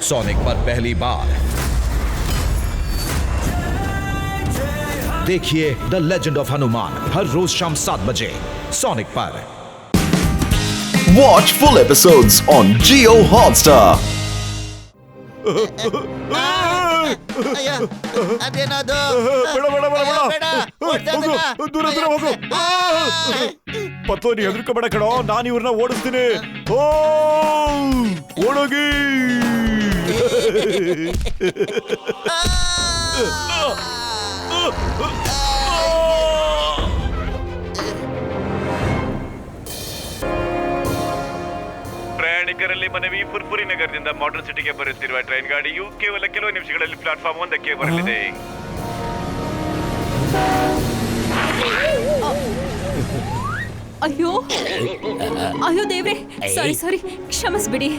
Sonic पर पहली बार देखिए द लेजेंड ऑफ हनुमान हर रोज शाम 7 बजे सोनिक पर। Watch full episodes on Jio Hotstar. ಅದೇನದು ದೂರ ದೂರ ಹೋಗು. ಪತ್ತು ನೀ ಹೆದರ್ಕೋಬೇಡ ಕಣೋ, ನಾನು ಇವ್ರನ್ನ ಓಡಿಸ್ತೀನಿ. ಓಡೋಗಿ. ಪ್ರಯಾಣಿಕರಲ್ಲಿ ಮನವಿ, ಪುರ್ಪುರಿ ನಗರದಿಂದ ಮಾಡರ್ನ್ ಸಿಟಿಗೆ ಬರುತ್ತಿರುವ ಟ್ರೈನ್ ಗಾಡಿಯು ಕೇವಲ ಕೆಲವು ನಿಮಿಷಗಳಲ್ಲಿ ಪ್ಲಾಟ್ಫಾರ್ಮ್ 1ಕ್ಕೆ ಬರಲಿದೆ. ಅಯ್ಯೋ ಅಯ್ಯೋ ದೇವ್ರೆ, ಸಾರಿ ಕ್ಷಮಿಸ್ಬಿಡಿ.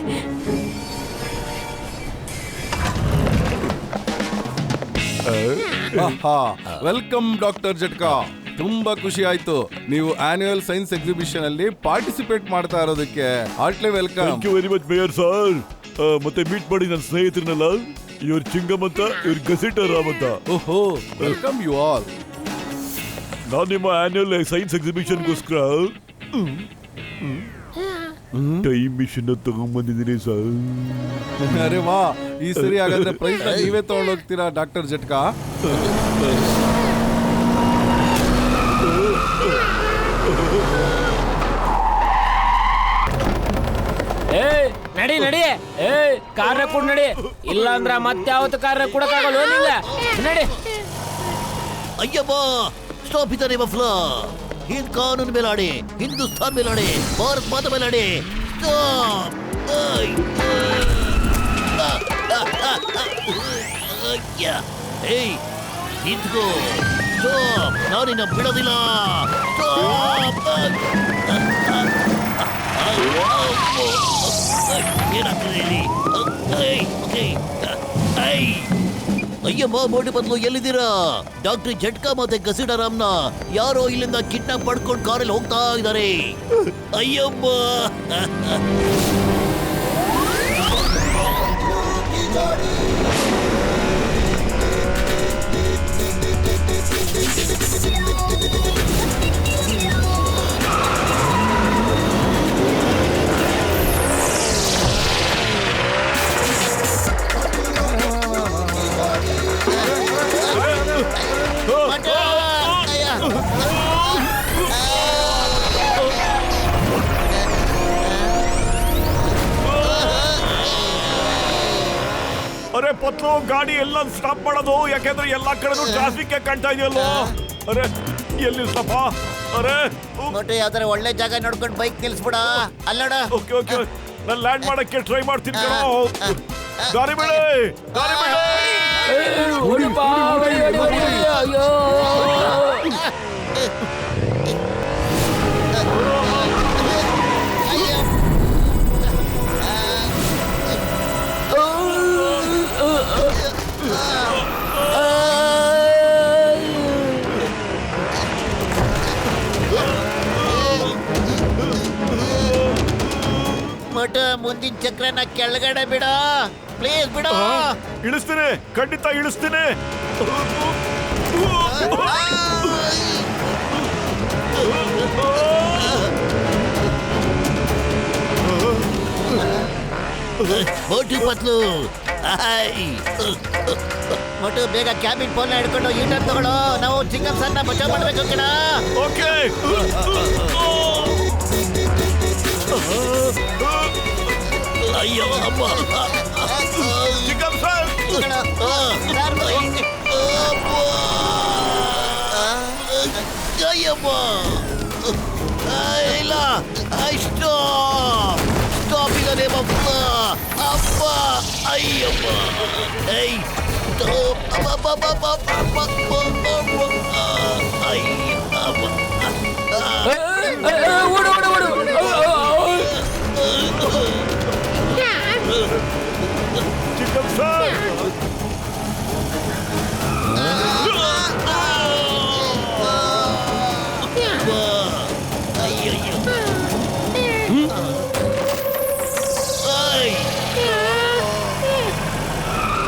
Welcome doctor Jatka. ತುಂಬಾ ಖುಷಿ ಆಯ್ತು ನೀವು ಆನ್ಯುವಲ್ ಸೈನ್ಸ್ ಎಕ್ಸಿಬಿಷನ್ ಅಲ್ಲಿ ಪಾರ್ಟಿಸಿಪೇಟ್ ಮಾಡ್ತಾ ಇರೋದಕ್ಕೆ. Heartly welcome. Thank you very much mayor sir. ಮತ್ತೆ ಮೀಟ್ ಮಾಡಿ ನನ್ನ ಸ್ನೇಹಿತರನ್ನೆಲ್ಲ, ಇವ್ರ ಚಿಂಗಮ್ ಅಂತ, ಇವ್ರ ಗಸೆಟರ್ ರಾಮ್ ಅಂತ. ಓಹೋ, ವೆಲ್ಕಮ್ ಯು ಆಲ್. ನಾನು ನಿಮ್ಮ ಆನ್ಯುವಲ್ ಸೈನ್ಸ್ ಎಕ್ಸಿಬಿಷನ್ಗೋಸ್ಕರ ಟೈಮ್ ಮಿಷನ್ ತಗೊಂಡ್ಬಂದಿದ್ದೀನಿ ಸರ್. ಅರೆ ವಾ, ಈ ಸರಿ ಹಾಗಾದ್ರೆ ಪ್ರೈಸ್ ನೀವೇ ತಗೊಂಡೋಗ್ತೀರಾ ಡಾಕ್ಟರ್ ಜಟ್ಕಾ? ನಡಿ ನಡಿ, ಕಾರ್ನ ಕೂಡ ನಡಿ, ಇಲ್ಲ ಅಂದ್ರ ಮತ್ತೆ ಯಾವತ್ತು ಕಾರ್ನ ಕೊಡಕ್ಕಾಗಲ್ಲ. ನಡಿ. ಅಯ್ಯಬ್ಬ, ಸ್ಟಾಪ್ ಇದ್ದಾರೆ ಮಫ್ಲಾ. ಹಿಂದ್ ಕಾನೂನು ಮೇಲಾಡಿ, ಹಿಂದೂಸ್ತಾನ್ ಮೇಲಾಡಿ, ಭಾರತ್ ಮಾತಾ ಮೇಲಾಡಿ. ಸ್ಟಾಪ್. ಏಯ್ ನಿಂತ್ಕೋ. ಸ್ಟಾಪ್, ನಾನಿನ್ನ ಬಿಡೋದಿಲ್ಲ. ಸ್ಟಾಪ್. ಏನಾಗ್ತದೆ ಇಲ್ಲಿ? ಅಯ್ಯಮ್ಮ, ಬೋರ್ಡ್ ಬದಲು ಎಲ್ಲಿದ್ದೀರಾ? ಡಾಕ್ಟರ್ ಜಟ್ಕಾ ಮತ್ತೆ ಗಸಿಡಾರಾಮ್ನ ಯಾರೋ ಇಲ್ಲಿಂದ ಕಿಡ್ನಾಪ್ ಪಡ್ಕೊಂಡು ಕಾರಲ್ಲಿ ಹೋಗ್ತಾ ಇದ್ದಾರೆ. ಅಯ್ಯಮ್ಮ, ಅರೆ ಪತ್ಲು, ಗಾಡಿ ಎಲ್ಲ ಸ್ಟಾಪ್ ಮಾಡೋದು, ಯಾಕೆಂದ್ರೆ ಎಲ್ಲಾ ಕಡೆನೂ ಟ್ರಾಫಿಕ್ ಕಾಣ್ತಾ ಇದೆಯಲ್ಲೋ. ಅರೆ ಎಲ್ಲಿ ಸ್ಟಾಪ್? ಅರೆ ನೋಡ್ರಿ, ಯಾವ್ದಾರ ಒಳ್ಳೆ ಜಾಗ ನೋಡ್ಕೊಂಡು ಬೈಕ್ ನಿಲ್ಸ್ಬಿಡ. ಅಲ್ಲೋಡ. ಓಕೆ ಓಕೆ, ನಾನು ಲ್ಯಾಂಡ್ ಮಾಡಕ್ಕೆ ಟ್ರೈ ಮಾಡ್ತೀನಿ ಕಣೋ. ಗಾಡಿ ಬಿಡಿ, ಗಾಡಿ ಬಿಡಿ. ಅಯ್ಯೋ, ಮಟ ಮುಂದಿನ ಚಕ್ರನ ಕೆಳಗಡೆ ಬಿಡ ಪ್ಲೀಸ್, ಬಿಡ. ಇಳಿಸ್ತೀನಿ, ಖಂಡಿತ ಇಳಿಸ್ತೀನಿ. ಬೋಟು ಪತ್ಲು. ಮೊಟ್ಟು ಬೇಗ ಕ್ಯಾಬಿನ್ ಫೋನ್ ಹಿಡ್ಕೊಂಡು ಈಟರ್ ತಗೊಳ್ಳೋ. ನಾವು ಚಿಂಗಮ್ ಸರ್ನ ಬಚಾವ್ ಮಾಡ್ಬೇಕು ಕಣ. ಓಕೆ. ಅಯ್ಯೋ ಅಮ್ಮ, ಚಿಂಗಮ್ ಸರ್. ಅಯ್ಯಮ್ಮ, ಇಲ್ಲ, ಸ್ಟಾಪ್ ಇಲ್ಲದೆ ಅಪ್ಪ. ಅಯ್ಯಮ್ಮ, ಏಯ್ ಚಿಂಗಮ್ ಸರ್.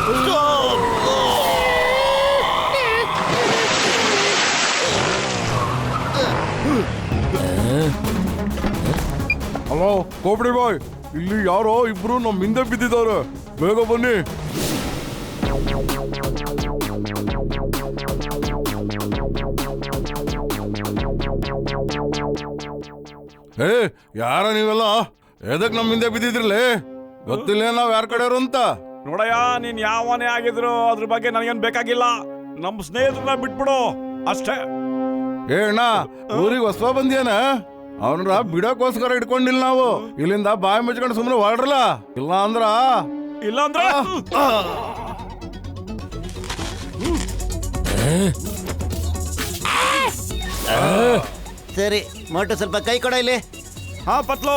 ಹಲೋ ಕೋಪಡಿ ಬಾಯ್, ಇಲ್ಲಿ ಯಾರೋ ಇಬ್ರು ನಮ್ಮ ಹಿಂದೆ ಬಿದ್ದಿದ್ದಾರೆ, ಬೇಗ ಬನ್ನಿ. ಏ ಯಾರ ನೀವೆಲ್ಲ? ಎದಕ್ ನಮ್ಮ ಹಿಂದೆ ಬಿದ್ದಿದ್ರಲ್ಲೇ? ಗೊತ್ತಿಲ್ಲ ನಾವ್ ಯಾರ ಕಡೆಯವರು ಅಂತ? ನೋಡಯ್ಯ, ನೀನ್ ಯಾವನೇ ಆಗಿದ್ರು ಅದ್ರ ಬಗ್ಗೆ ನನಗೇನ್ ಬೇಕಾಗಿಲ್ಲ. ನಮ್ಮ ಸ್ನೇಹಿತರನ್ನ ಬಿಟ್ಬಿಡು ಅಷ್ಟೇ. ಏ ಅಣ್ಣ, ಊರಿಗೆ ಹೊಸ ಬಂದ್ಯಾನ? ಅವನ ಬಿಡೋಕೋಸ್ಕರ ಇಟ್ಕೊಂಡಿಲ್ಲ ನಾವು. ಇಲ್ಲಿಂದ ಬಾಯಿ ಮುಚ್ಕೊಂಡು ಸುಮ್ಮನೆ ಹೊರಡ್ರಲ್ಲ, ಇಲ್ಲ ಅಂದ್ರ ಸರಿ, ಮೋಟು ಸ್ವಲ್ಪ ಕೈ ಕೊಡ ಇಲ್ಲಿ. ಹಾ ಪತ್ಲು.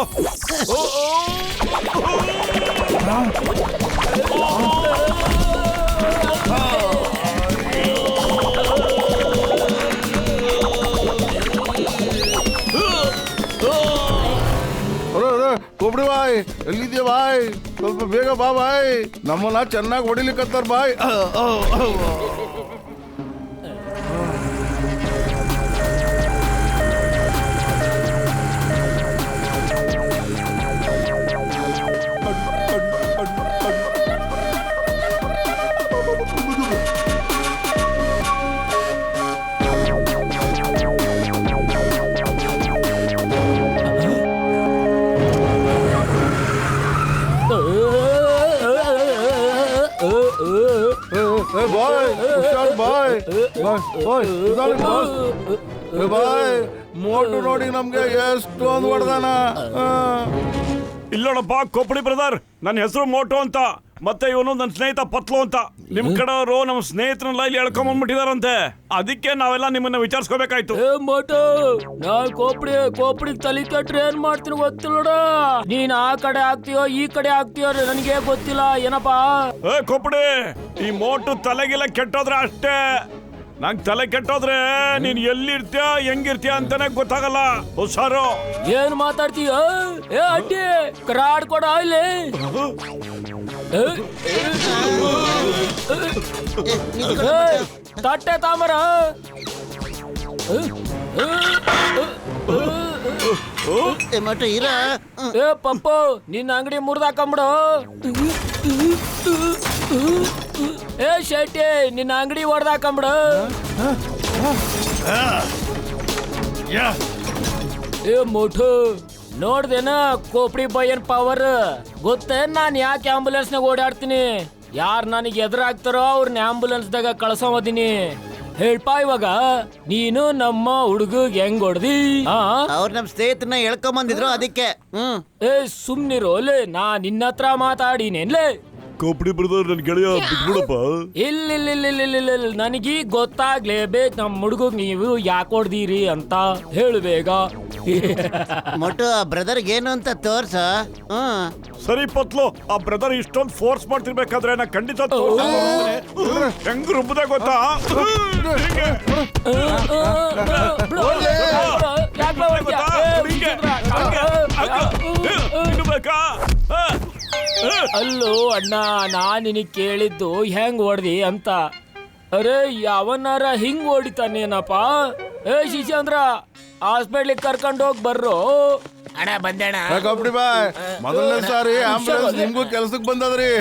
ಕೋಪಡಿ ಬಾಯ್, ಎಲ್ಲಿದ್ಯಾ ಬಾಯ್? ಸ್ವಲ್ಪ ಬೇಗ ಬಾ ಬಾಯ್, ನಮ್ಮನ್ನ ಚೆನ್ನಾಗಿ ಹೊಡಿಲಿಕ್ಕತ್ತಾರ ಬಾಯ್. ಬಾಯ್, ಮೋಟು ನೋಡಿ ನಮ್ಗೆ ಎಷ್ಟು ಒಂದು ಹೊಡೆದಾನ. ಇಲ್ಲೋಡಪ್ಪ ಕೊಪ್ಪಡಿ ಬ್ರದರ್, ನನ್ನ ಹೆಸರು ಮೋಟು ಅಂತ, ಮತ್ತೆ ಇವನು ನನ್ನ ಸ್ನೇಹಿತ ಪತ್ಲು ಅಂತ. ನಿಮ್ ಕಡೆಯವರು ನಮ್ಮ ಸ್ನೇಹಿತರನ್ನ ಇಲ್ಲಿ ಎಳ್ಕೊಂಡ್ ಬಂದ್ಬಿಟ್ಟಿದಾರಂತೆ, ಅದಕ್ಕೆ ನಾವೆಲ್ಲ ನಿಮ್ಮನ್ನ ವಿಚಾರಿಸ್ಕೋಬೇಕಾಯ್ತು. ಏ ಮೋಟು, ನಾನ್ ಕೋಪಡಿ ತಲೆ ಕೆಟ್ರೆ ಏನ್ ಮಾಡ್ತೀನಿ ಗೊತ್ತಿಲ್ಲ ನೋಡ. ನೀನ್ ಆ ಕಡೆ ಆಗ್ತೀಯೋ ಈ ಕಡೆ ಆಗ್ತೀಯೋ ನನಗೆ ಗೊತ್ತಿಲ್ಲ ಏನಪ್ಪಾ. ಏ ಕೊಪ್ಪಡಿ, ಈ ಮೋಟು ತಲೆಗೆಲ್ಲ ಕೆಟ್ಟೋದ್ರೆ ಅಷ್ಟೇ. ನಂಗೆ ತಲೆ ಕೆಟ್ಟೋದ್ರೆ ನೀನ್ ಎಲ್ಲಿರ್ತೀಯ ಹೆಂಗಿರ್ತೀಯ ಅಂತಾನೆ ಗೊತ್ತಾಗಲ್ಲ. ಹುಷಾರು. ಏನ್ ಮಾತಾಡ್ತೀಯ? ಏ ಅಡ್ಡಿ ಕ್ರಾಡ್ ಕೊಡ ಇಲ್ಲಿ. ತಟ್ಟೆ ತಾಮರ. ಮೋಟು ಇರ. ಏ ಪಪ್ಪು, ನಿನ್ನ ಅಂಗಡಿ ಮುರ್ದಾಕೊಂಬಿಡು. ಏ ಶೆಟ್ಟಿ, ನಿನ್ನ ಅಂಗಡಿ ಹೊಡೆದಾಕೊಂಬಿಡು. ಏ ಮೋಟು, ನೋಡ್ದೇನ ಕೋಪಡಿ ಬಯ್ಯನ್ ಪವರ್? ಗೊತ್ತೇನ್ ನಾನ್ ಯಾಕೆ ಆಂಬುಲೆನ್ಸ್ ನಾಗ ಓಡಾಡ್ತೀನಿ? ಯಾರ್ ನನಗೆ ಎದುರಾಗ್ತಾರೋ ಅವ್ರನ್ನ ಆಂಬುಲೆನ್ಸ್ ದಾಗ ಕಳ್ಸೋದೀನಿ. ಹೇಳ್ಪಾ ಇವಾಗ, ನೀನು ನಮ್ಮ ಹುಡುಗಿಗೆ ಹೆಂಗ್ ಹೊಡ್ದಿ? ಅವ್ರು ನಮ್ಮ ಸ್ನೇಹಿತರನ್ನ ಎಳ್ಕೊಂಬಂದಿದ್ರು ಅದಕ್ಕೆ. ಏ ಸುಮ್ನಿರೋ, ನಾ ನಿನ್ನ ಹತ್ರ ಮಾತಾಡಿನೇನ್ಲೇ. ಕೊಪ್ಪಡಿ ಬ್ರದರ್, ನನ್ ಗೆಳೆಯ ಬಿಟ್ಬಿಡಪ್ಪ. ಇಲ್ಲ, ನನಗೀಗ ಗೊತ್ತಾಗ್ಲೇಬೇಕು ನಮ್ಮ ಹುಡುಗ ನೀವು ಯಾಕೆ ಹೊಡ್ದೀರಿ ಅಂತ. ಹೇಳು ಬೇಗ. ಮೋಟು, ಆ ಬ್ರದರ್ಗೆ ಏನು ಅಂತ ತೋರ್ಸ. ಸರಿ ಪತ್ಲು, ಆ ಬ್ರದರ್ ಇಷ್ಟೊಂದು ಫೋರ್ಸ್ ಮಾಡ್ತಿರ್ಬೇಕಾದ್ರೆ ನಾ ಖಂಡಿತ ಹೆಂಗ್ ರುಬ್ಬದೆ ಗೊತ್ತಾ? ಅಲ್ಲೋ ಅಣ್ಣ, ನಾನ್ ನಿನಗ್ ಕೇಳಿದ್ದು ಹೆಂಗ್ ಹೊಡ್ದಿ ಅಂತ. ಅರೆ ಯಾವನಾರ ಹಿಂಗ್ ಹೊಡಿತಾನೇನಪ್ಪ? ಏ ಶಿಶಾಂದ್ರ, ಹಾಸ್ಪಿಟ್ಲಿಗೆ ಕರ್ಕೊಂಡು ಹೋಗಿ ಬರ್ರೋ. ಅಣ್ಣ ಬಂದೇಣ. ಕಬಡ್ಡಿ ಬಾಯ್, ಮೊದಲನೇ ಸಾರಿ ಆಂಬುಲೆನ್ಸ್ ನಿಮ್ಗೂ ಕೆಲ್ಸಕ್ಕೆ ಬಂದದ್ರಿ.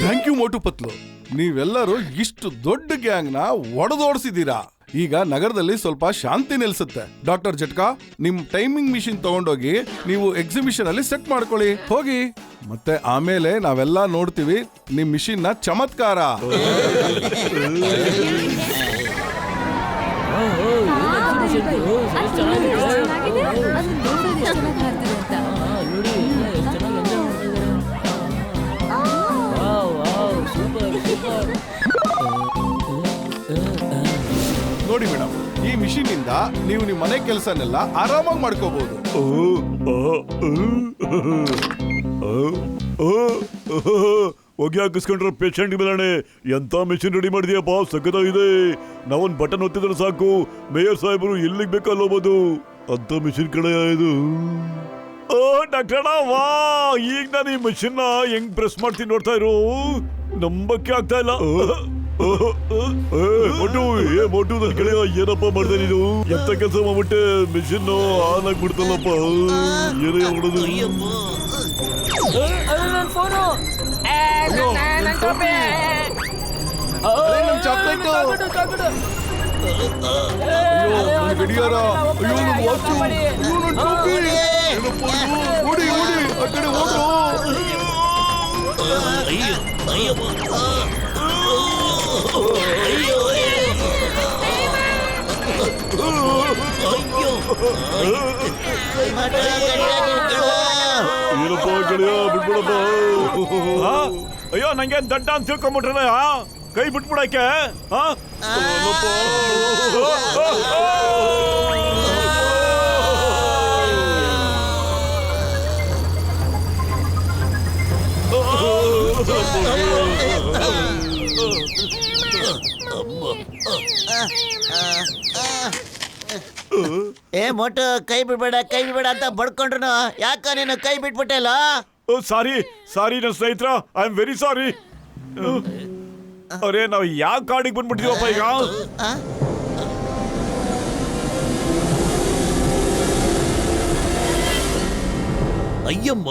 ಥ್ಯಾಂಕ್ ಯು ಮೋಟು ಪತ್ಲು, ನೀವೆಲ್ಲರೂ ಇಷ್ಟು ದೊಡ್ಡ ಗ್ಯಾಂಗ್ ನ ಒಡೆದೋಡಿಸಿದೀರಾ. ಈಗ ನಗರದಲ್ಲಿ ಸ್ವಲ್ಪ ಶಾಂತಿ ನೆಲೆಸುತ್ತೆ. ಡಾಕ್ಟರ್ ಜಟ್ಕಾ, ನಿಮ್ ಟೈಮಿಂಗ್ ಮಿಷಿನ್ ತಗೊಂಡೋಗಿ ನೀವು ಎಕ್ಸಿಬಿಷನ್ ಅಲ್ಲಿ ಸೆಟ್ ಮಾಡ್ಕೊಳ್ಳಿ, ಹೋಗಿ. ಮತ್ತೆ ಆಮೇಲೆ ನಾವೆಲ್ಲ ನೋಡ್ತೀವಿ ನಿಮ್ ಮಿಷಿನ್ ನ ಚಮತ್ಕಾರ. ನೋಡಿ ಮೇಡಮ್, ಈ ಮಿಷಿನ್ ಇಂದ ನೀವು ನಿಮ್ಮ ಮನೆ ಕೆಲಸನೆಲ್ಲ ಆರಾಮಾಗಿ ಮಾಡ್ಕೋಬಹುದು. ಹೊಗೆ ಹಾಕಿಸ್ಕೊಂಡ್ರೆ ಪೇಷಂಟ್ ಮೇಲೆ ಎಂತ ಮಿಷಿನ್ ರೆಡಿ ಮಾಡಿದ್ಯಪ್ಪ, ಸಖತ್ತಾಗಿದೆ. ನಾವೊಂದು ಬಟನ್ ಒತ್ತಿದ್ರೆ ಸಾಕು, ಮೇಯರ್ ಸಾಹೇಬರು ಎಲ್ಲಿಗೆ ಬೇಕಲ್ಲ ಹೋಗ್ಬೋದು. ಅಂತ ಮಿಷಿನ್ ಕಡೆ ಇದು. ಓ ಡಾಕ್ಟರ್ ವಾ, ಈಗ ನಾನು ಈ ಮಿಷಿನ್ ನ ಹೆಂಗ್ ಪ್ರೆಸ್ ಮಾಡ್ತೀನಿ ನೋಡ್ತಾ ಇರು, ನಂಬಕ್ಕೆ ಆಗ್ತಾ ಇಲ್ಲ. ಮೊಟ್ಟು ನನ್ ಕಡೆ ಏನಪ್ಪ ಮಾಡ್ದೆ ನೀನು, ಎಂತ ಕೆಲಸ ಮಾಡ್ಬಿಟ್ಟೆ, ಮಿಷಿನ್ ಆನ್ ಆಗ್ಬಿಡ್ತಲ್ಲಪ್ಪ. ಏನೇ ಮಾಡೋದು? ನನ್ನ ಫೋನು, ನನ್ನ ಟೋಪಿ, ಚಾಕ್ಲೇಟ್, ಗಡಿಯಾರ, ಅಯ್ಯೋ ನನ್ನ ವಾಚು, ಅಯ್ಯೋ ನನ್ನ ಟೋಪಿ, ಏನಪ್ಪ ಇದು? ಓಡಿ ಓಡಿ ಆ ಕಡೆ ಹೋದ್ರು. ಅಯ್ಯೋ ಅಯ್ಯೋ ಏನಪ್ಪ ಗೆಳೆಯ, ಬಿಟ್ಬಿಡಪ್ಪ. ಅಯ್ಯೋ ನಂಗೆ ದಡ್ಡ ಅಂತ ತಿಳ್ಕೊಂಬಿಟ್ರಲ್ಲ, ಕೈ ಬಿಟ್ಬಿಡಕ್ಕೆ. ಏ ಮೋಟು, ಕೈ ಬಿಡ್ಬೇಡ ಕೈ ಬಿಡ್ಬೇಡ ಅಂತ ಬಡ್ಕೊಂಡ್ರು, ಯಾಕ ನೀನು ಕೈ ಬಿಟ್ಬಿಟ್ಟೆಲ್ಲ? ಸಾರಿ ನನ್ನ ಸ್ನೇಹಿತರ, ಐ ಆಮ್ ವೆರಿ ಸಾರಿ. ಅರೆ ನಾವು ಯಾವ ಕಾಡಿಗೆ ಬಂದ್ಬಿಟ್ಟಿದೀವಪ್ಪ ಈಗ? ಅಯ್ಯಮ್ಮ,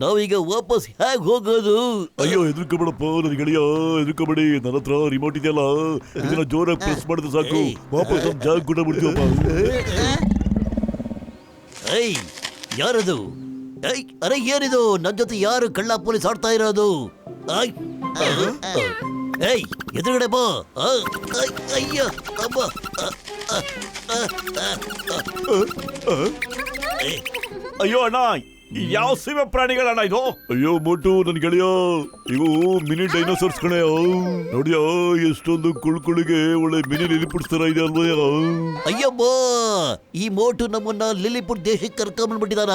ನಾವೀಗ ವಾಪಸ್ ಹೇಗ್ ಹೋಗೋದು? ಅಯ್ಯೋ ಹೆದರ್ಕೋಬೇಡಪ್ಪ ನನ್ನ ಗೆಳೆಯ, ಹೆದರ್ಕೋಬೇಡಿ. ನನ್ನ ಹತ್ರ ರಿಮೋಟ್ ಇದೆಯಲ್ಲ, ಇದನ್ನ ಜೋರಾಗಿ ಪ್ರೆಸ್ ಮಾಡಿದ್ರೆ ಸಾಕು, ವಾಪಸ್ ನಮ್ ಜಾಗ ಕೂಡ ಬಿಡ್ತೀವಪ್ಪ. ಐ ಯಾರದು? ಐ ಅರೆ ಏನಿದು? ನನ್ ಜೊತೆ ಯಾರು ಕಳ್ಳ ಪೊಲೀಸ್ ಆಡ್ತಾ ಇರೋದು? ಐ ಏಯ್ ಎದುರುಗಡೆ ಬಾ. ಅಯ್ಯ ಅಮ್ಮ. ಅಯ್ಯೋ ಅಣ್ಣ, ಯಾವ ಸೀಮೆ ಪ್ರಾಣಿಗಳಣ್ಣ ಇದು? ಅಯ್ಯೋ ಮೋಟು ನನ್ನ ಗೆಳೆಯ, ಇವು ಮಿನಿ ಡೈನೋಸಾರ್ಸ್ ಕಣೆ. ನೋಡಿಯಾ ಎಷ್ಟೊಂದು ಕುಳ್ಕುಳಿಗೆ ಒಳ್ಳೆ ಮಿನಿ ಲಿಲಿಪುಟ್ಸ್ ತರ ಇದೆ ಅಲ್ವಯ್ಯ? ಅಯ್ಯಮ್ಮ, ಈ ಮೋಟು ನಮ್ಮನ್ನ ಲಿಲಿಪುಟ್ ದೇಶಕ್ಕೆ ಕರ್ಕೊಂಡ್ಬಿಟ್ಟಿದಾರ.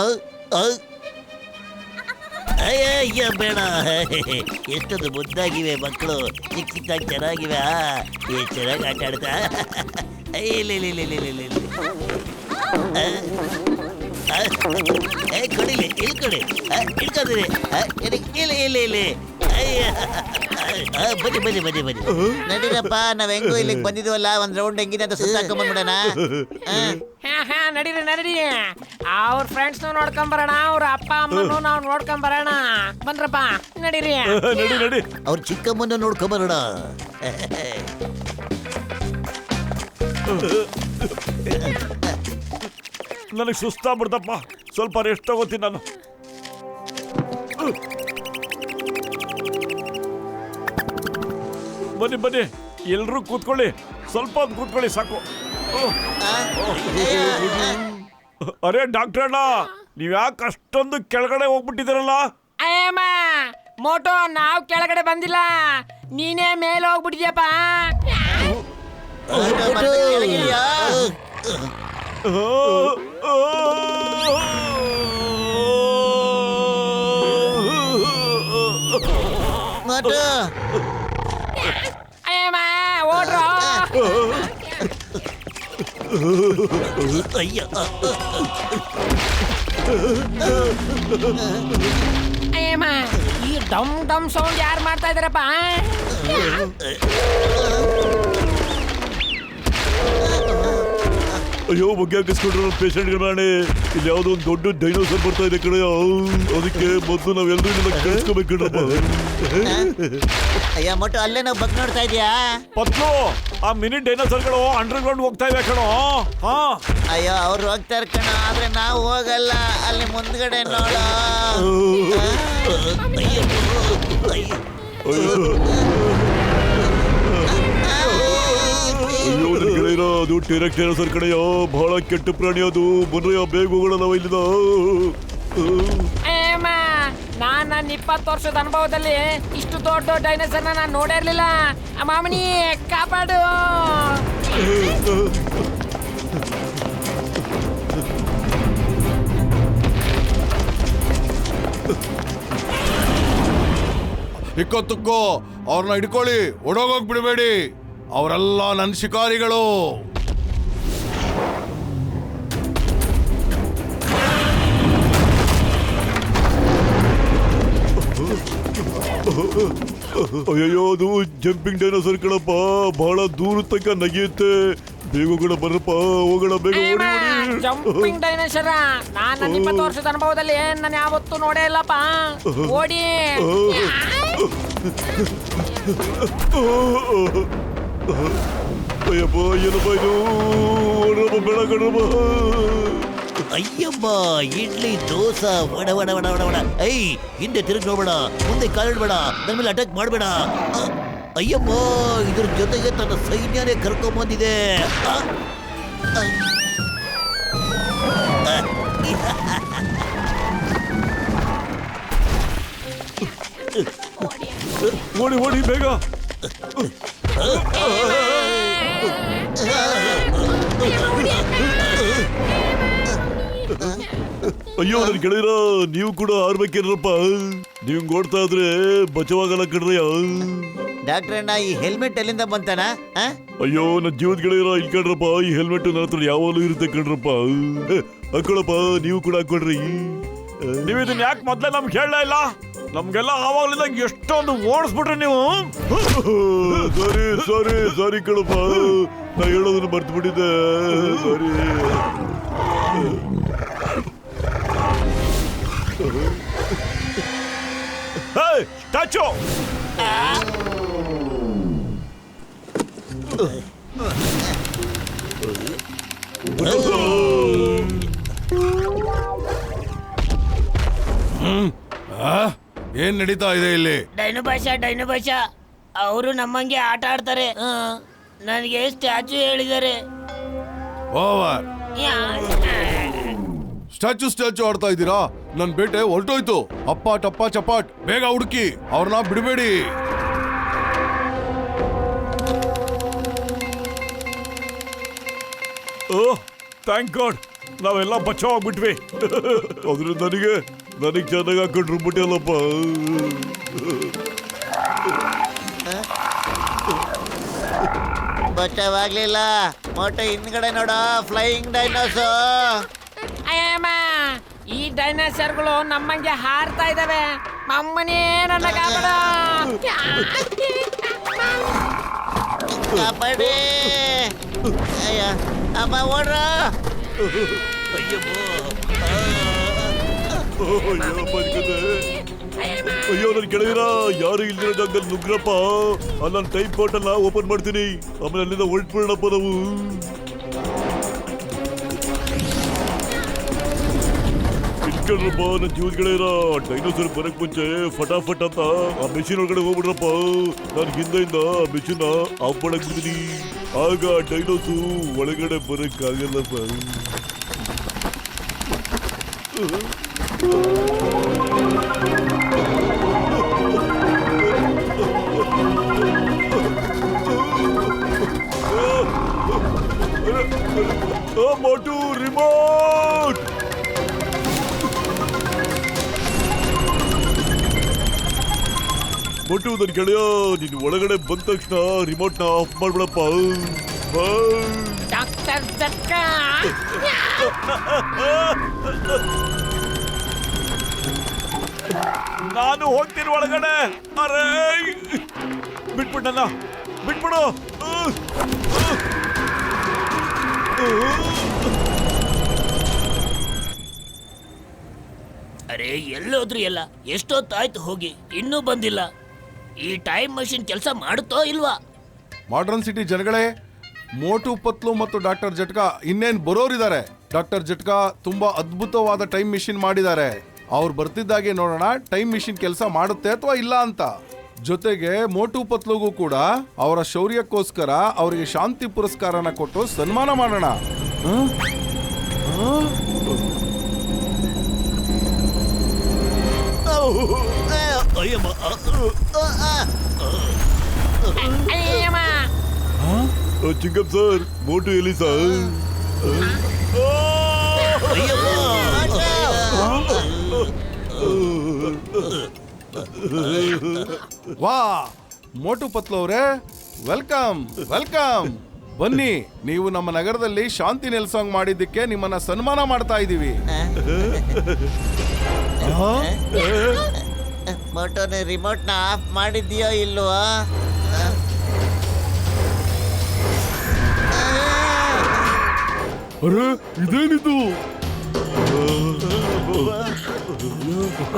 ಅಯ್ಯ ಬೇಡ, ಎಷ್ಟೊಂದು ಮುದ್ದಾಗಿವೆ ಮಕ್ಕಳು, ಚಿಕ್ಕ ಚಿಕ್ಕಾಗಿ ಚೆನ್ನಾಗಿವೆ. ಎಷ್ಟು ಚೆನ್ನಾಗಿ ಆಟ ಆಡ್ತಾ. ಕೊಡಿಲಿ, ಇಲ್ಲಿ ಕೊಡಿ, ಇಟ್ಕೊತೀರಿ. ಇಲ್ಲಿ ಬನ್ನಿ ಬನ್ನಿ ಬನ್ನಿ ಬನ್ನಿ, ನಡೀರಪ್ಪ. ನಾವ್ ಹೆಂಗೋ ಇಲ್ಲಿಗೆ ಬಂದಿದ್ವಲ್ಲ, ಒಂದ್ ರೌಂಡ್ ಹೆಂಗಿದೆ ಅಂತ ಸುತ್ತಾಕೊಂಡ್ಬಿಡೋಣ. ನಡೀರಿ ನಡೀರಿ, ಅವ್ರ ಫ್ರೆಂಡ್ಸ್ ನೋಡ್ಕೊಂಬರೋಣ, ಅವ್ರ ಅಪ್ಪ ಅಮ್ಮನು ನಾವು ನೋಡ್ಕೊಂಬರೋಣ. ಬಂದ್ರಪ್ಪ ನಡೀರಿ. ನಡಿ ನಡಿ. ಅವ್ರ ಚಿಕ್ಕಮ್ಮನ ನೋಡ್ಕೊಂಬರೋಣ. ನನಗೆ ಸುಸ್ತಾಗ್ಬಿಡ್ತಪ್ಪ, ಸ್ವಲ್ಪ ರೆಸ್ಟ್ ತಗೋತೀನಿ ನಾನು. ಬನ್ನಿ ಬನ್ನಿ, ಎಲ್ರೂ ಕೂತ್ಕೊಳ್ಳಿ, ಸ್ವಲ್ಪ ಹೊತ್ತು ಕೂತ್ಕೊಳ್ಳಿ ಸಾಕು. ಅರೆ ಡಾಕ್ಟರ್ ಅಣ್ಣ, ನೀವ್ ಯಾಕೆ ಅಷ್ಟೊಂದು ಕೆಳಗಡೆ ಹೋಗ್ಬಿಟ್ಟಿದ್ದೀರಲ್ಲ? ಅಯ್ಯಮ್ಮ ಮೋಟೋ, ನಾವು ಕೆಳಗಡೆ ಬಂದಿಲ್ಲ, ನೀನೇ ಮೇಲೆ ಹೋಗ್ಬಿಟ್ಟಿದ್ಯಪ್ಪ. ಅಯ್ಯಮ್ಮ ಓಡ್ರೋ. ಅಯ್ಯ ಅಯ್ಯಮ್ಮ, ಈ ಡಮ್ ಡಮ್ ಸೌಂಡ್ ಯಾರು ಮಾಡ್ತಾ ಇದಾರಪ್ಪ? ಅಯ್ಯೋ ಬಗ್ಗೆ ಹಾಕಿಸ್ಕೊಂಡ್ರೆ ನನ್ನ ಪೇಷಂಟ್ಗೆ ಮಾಡಿ, ಇಲ್ಲಿ ಯಾವುದೋ ಒಂದು ದೊಡ್ಡ ಡೈನೋಸರ್ ಬರ್ತಾ ಇದೆ ಕಡೆ, ಅದಕ್ಕೆ ಮೊದಲು ನಾವೆಲ್ಲರೂ ಇದನ್ನ ಕೇಳಿಸ್ಕೋಬೇಕಣ್ರಪ್ಪ. ಅಯ್ಯ ಮೋಟು, ಅಲ್ಲೇ ನಾವು ಬಗ್ ನೋಡ್ತಾ ಇದೀಯಾ? ಪತ್ಲು, ಆ ಮಿನಿ ಡೈನೋಸರ್ಗಳು ಅಂಡರ್ ಗ್ರೌಂಡ್ ಹೋಗ್ತಾ ಇವೆ ಕಣೋ. ಅಯ್ಯೋ ಅವ್ರು ಹೋಗ್ತಾರೆ ಕಣ, ಆದ್ರೆ ನಾವು ಹೋಗಲ್ಲ, ಅಲ್ಲಿ ಮುಂದ್ಗಡೆ ನೋಡ. ಅಯ್ಯೋ ನನ್ನ ಗೆಳೆಯರ, ಅದು ಟೆರೆಕ್ ಡೈನೋಸರ್ ಕಡೆಯ, ಬಹಳ ಕೆಟ್ಟ ಪ್ರಾಣಿ ಅದು. ಬನ್ರಯ್ಯ, ಬೇಗ ಹೋಗೋಣ ನಾವು ಇಲ್ಲಿಂದ. ನಾನ್ ನನ್ನ 20 ವರ್ಷದ ಅನುಭವದಲ್ಲಿ ಇಷ್ಟು ದೊಡ್ಡ ಡೈನೋಸರ್ ನಾನು ನೋಡೇ ಇರ್ಲಿಲ್ಲ. ಮಾಮನಿ ಕಾಪಾಡು. ಇಕ್ಕೊತ್ತಕ್ಕೋ ಅವ್ರನ್ನ ಹಿಡ್ಕೊಳ್ಳಿ, ಓಡೋಗೋಗ್ ಬಿಡಬೇಡಿ. ಅವರೆಲ್ಲ ನನ್ನ ಶಿಕಾರಿಗಳು. ಅಯ್ಯೋ, ಅದು ಜಂಪಿಂಗ್ ಡೈನೋಸರ್ ಕಣಪ್ಪ, ಬಹಳ ದೂರ ತನಕ ನಗಿಯುತ್ತೆ. ಬೇಗ ಹೋಗೋಣ ಬರಪ್ಪ, ಹೋಗೋಣ ಬೇಗ, ಓಡಿ ಓಡಿ. ಜಂಪಿಂಗ್ ಡೈನೋಸರ ನಾನು 20 ವರ್ಷದ ಅನುಭವದಲ್ಲಿ ನಾನು ಯಾವತ್ತೂ ನೋಡೇ ಇಲ್ಲಪ್ಪ. ಓಡಿ. ಅಯ್ಯಪ್ಪ, ಏನಪ್ಪ ಇದು? ಓಡ್ರಪ್ಪ, ಬೇಡ ಕಣ್ರಪ್ಪ. ಅಯ್ಯಮ್ಮ, ಇಡ್ಲಿ ದೋಸೆ ವಡ ವಡ ವಡ ವಡ ವಡ. ಐ, ಹಿಂದೆ ತಿರುಗಿ ನೋಡ್ಬೇಡ, ಮುಂದೆ ಕಾಲಿಡ್ಬೇಡ, ನನ್ನ ಮೇಲೆ ಅಟ್ಯಾಕ್ ಮಾಡಬೇಡ. ಅಯ್ಯಮ್ಮ, ಇದ್ರ ಜೊತೆಗೆ ತನ್ನ ಸೈನ್ಯನೇ ಕರ್ಕೊಂಬಂದಿದೆ. ಓಡಿ ಓಡಿ ಬೇಗ. ಅಯ್ಯೋ, ನನ್ ಗೆಳೆಯರ, ನೀವು ಕೂಡ ಹಾರ್ಬೇಕೇನ್ರಪ್ಪ. ನೀವು ಓಡ್ತಾ ಇದ್ರೆ ಬಚಾವಾಗಲ್ಲ ಕಣ್ರಿ. ಡಾಕ್ಟ್ರ್ ಅಣ್ಣ, ಈ ಹೆಲ್ಮೆಟ್ ಎಲ್ಲಿಂದ ಬಂತಾನ? ಅಯ್ಯೋ, ನನ್ನ ಜೀವದ ಗೆಳೆಯರ, ಇಲ್ಲಿ ಕಣ್ರಪ್ಪ, ಈ ಹೆಲ್ಮೆಟ್ ನನ್ನ ಹತ್ರ ಯಾವಾಗಲೂ ಇರುತ್ತೆ ಕಣ್ರಪ್ಪ. ಹಾಕೊಳಪ್ಪ, ನೀವು ಕೂಡ ಹಾಕೊಳ್ರಿ. ನೀವು ಇದನ್ನ ಯಾಕೆ ಮೊದ್ಲೇ ನಮ್ಗೆ ಹೇಳಲೇ ಇಲ್ಲ? ನಮ್ಗೆಲ್ಲ ಆವಾಗಲಿಂದ ಎಷ್ಟೊಂದು ಓಡಿಸ್ಬಿಟ್ರಿ ನೀವು. ಸಾರಿ ಸಾರಿ ಸಾರಿ ಕಣಪ್ಪ, ನಾ ಹೇಳೋದನ್ನ ಮರ್ತು ಬಿಟ್ಟಿದ್ದೆ. ಸಾರಿ. ಸ್ಟ್ಯಾಚು ಏನ್ ನಡೀತಾ ಇದೆ ಇಲ್ಲಿ? ಡೈನು ಭಾಷಾ ಅವರು ನಮ್ಮಂಗೆ ಆಟ ಆಡ್ತಾರೆ. ನನಗೆ ಸ್ಟ್ಯಾಚು ಹೇಳಿದ್ದಾರೆ. ಓವರ್. ಸ್ಟ್ಯಾಚು ಆಡ್ತಾ ಇದ್ದೀರಾ? ನನ್ ಬೇಟೆ ಹೊರಟೋಯ್ತು. ಅಪ್ಪ ಟಪ್ಪ ಚಪಾಟ್, ಬೇಗ ಹುಡುಕಿ, ಅವ್ರನ್ನ ಬಿಡಬೇಡಿ. ಥ್ಯಾಂಕ್ ಗಾಡ್, ನಾವೆಲ್ಲ ಬಚಾವಾಗ್ಬಿಟ್ವಿ. ಆದ್ರೆ ನನಗೆ ಚೆನ್ನಾಗಿ ಹಾಕೊಂಡು ರುಬ್ಬಿಟ್ಟಲ್ಲಪ್ಪ. ಬಚಾವಾಗ್ಲಿಲ್ಲ. ಮೋಟೋ ಹಿಂದ್ಗಡೆ ನೋಡ, ಫ್ಲೈಯಿಂಗ್ ಡೈನೋಸರ್. ಈ ಡೈನೋಸರ್ಗಳು ನಮ್ಮಂಗೆ ಹಾರ್ತಾ ಇದಾವೆ. ಮಮ್ಮನೇ ನನ್ನ ಕಾಪಾಡಿ. ಅಯ್ಯ ಅಮ್ಮ, ಓಡ್ರ. ಅಯ್ಯೋ, ನನ್ ಗೆಳೆಯರ, ಯಾರು ಇಲ್ದಿರೋ ಜಾಗದಲ್ಲಿ ನುಗ್ರಪ್ಪ. ಅಲ್ಲಿ ನಾನು ಟೈಪ್ ಪೋರ್ಟಲ್ ಓಪನ್ ಮಾಡ್ತೀನಿ, ಆಮೇಲೆ ಅಲ್ಲಿಂದ ಹೊರಟ್ಬಿಡೋಣಪ್ಪ ನಾವು. ಇಟ್ಕೊಳ್ರಪ್ಪ ನನ್ನ ಜೀವದ ಗೆಳೆಯರ. ಡೈನೋಸರ್ ಬರಕ್ ಮುಂಚೆ ಫಟಾಫಟ್ ಅಂತ ಆ ಮೆಷಿನ್ ಒಳಗಡೆ ಹೋಗ್ಬಿಡ್ರಪ್ಪ. ನಾನು ಹಿಂದೆಯಿಂದ ಆ ಮೆಷಿನ್ ಆಫ್ ಮಾಡಕ್ ಬಿಡ್ತೀನಿ. ಆಗ ಡೈನೋಸು ಒಳಗಡೆ ಬರಕ್ ಆಗಲ್ಲಪ್ಪ. ಮೋಟು ರಿಮೋಟ್. ಮೋಟು, ನನ್ ಗೆಳೆಯ, ನೀನು ಒಳಗಡೆ ಬಂದ ತಕ್ಷಣ ರಿಮೋಟ್ ನ ಆಫ್ ಮಾಡ್ಬಿಡಪ್ಪ. ಡಾಕ್ಟರ್ ಜಟ್ಕಾ. ನಾನು ಹೋಗ್ತೀನಿ ಒಳಗಡೆ. ಅರೇ, ಬಿಟ್ಬಿಟ್ಟಲ್ಲ, ಬಿಟ್ಬಿಡು. ಅರೆ, ಎಲ್ಲೋದ್ರಿ ಎಲ್ಲ? ಎಷ್ಟೊತ್ತಾಯ್ತು ಹೋಗಿ, ಇನ್ನೂ ಬಂದಿಲ್ಲ. ಈ ಟೈಮ್ ಮಷಿನ್ ಕೆಲಸ ಮಾಡುತ್ತೋ ಇಲ್ವಾ? ಮಾಡರ್ನ್ ಸಿಟಿ ಜನಗಳೇ, ಮೋಟು ಪತ್ಲು ಮತ್ತು ಡಾಕ್ಟರ್ ಜಟ್ಕಾ ಇನ್ನೇನ್ ಬರೋರಿದ್ದಾರೆ. ಡಾಕ್ಟರ್ ಜಟ್ಕಾ ತುಂಬಾ ಅದ್ಭುತವಾದ ಟೈಮ್ ಮಿಷಿನ್ ಮಾಡಿದ್ದಾರೆ. ಅವ್ರು ಬರ್ತಿದ್ದಾಗೆ ನೋಡೋಣ ಟೈಮ್ ಮಿಷಿನ್ ಕೆಲಸ ಮಾಡುತ್ತೆ ಅಥವಾ ಇಲ್ಲ ಅಂತ. ಜೊತೆಗೆ ಮೋಟು ಪತ್ಲುಗೂ ಕೂಡ ಅವರ ಶೌರ್ಯಕ್ಕೋಸ್ಕರ ಅವರಿಗೆ ಶಾಂತಿ ಪುರಸ್ಕಾರನ ಕೊಟ್ಟು ಸನ್ಮಾನ ಮಾಡೋಣ. ಚಿಂಗಂ ಸರ್, ಮೋಟು ಎಲ್ಲಿ ಸರ್? ವಾ ಮೋಟು ಪತ್ಲು ಅವರೇ, ವೆಲ್ಕಮ್ ವೆಲ್ಕಮ್. ಬನ್ನಿ, ನೀವು ನಮ್ಮ ನಗರದಲ್ಲಿ ಶಾಂತಿ ನೆಲೆಸೋಂಗ್ ಮಾಡಿದ್ದಕ್ಕೆ ನಿಮ್ಮನ್ನ ಸನ್ಮಾನ ಮಾಡ್ತಾ ಇದೀವಿ. ಮೋಟೋನ ರಿಮೋಟ್ ನ ಆಫ್ ಮಾಡಿದ್ಯೋ ಇಲ್ವಾ? ಅರೆ ಇದೇನಿದು?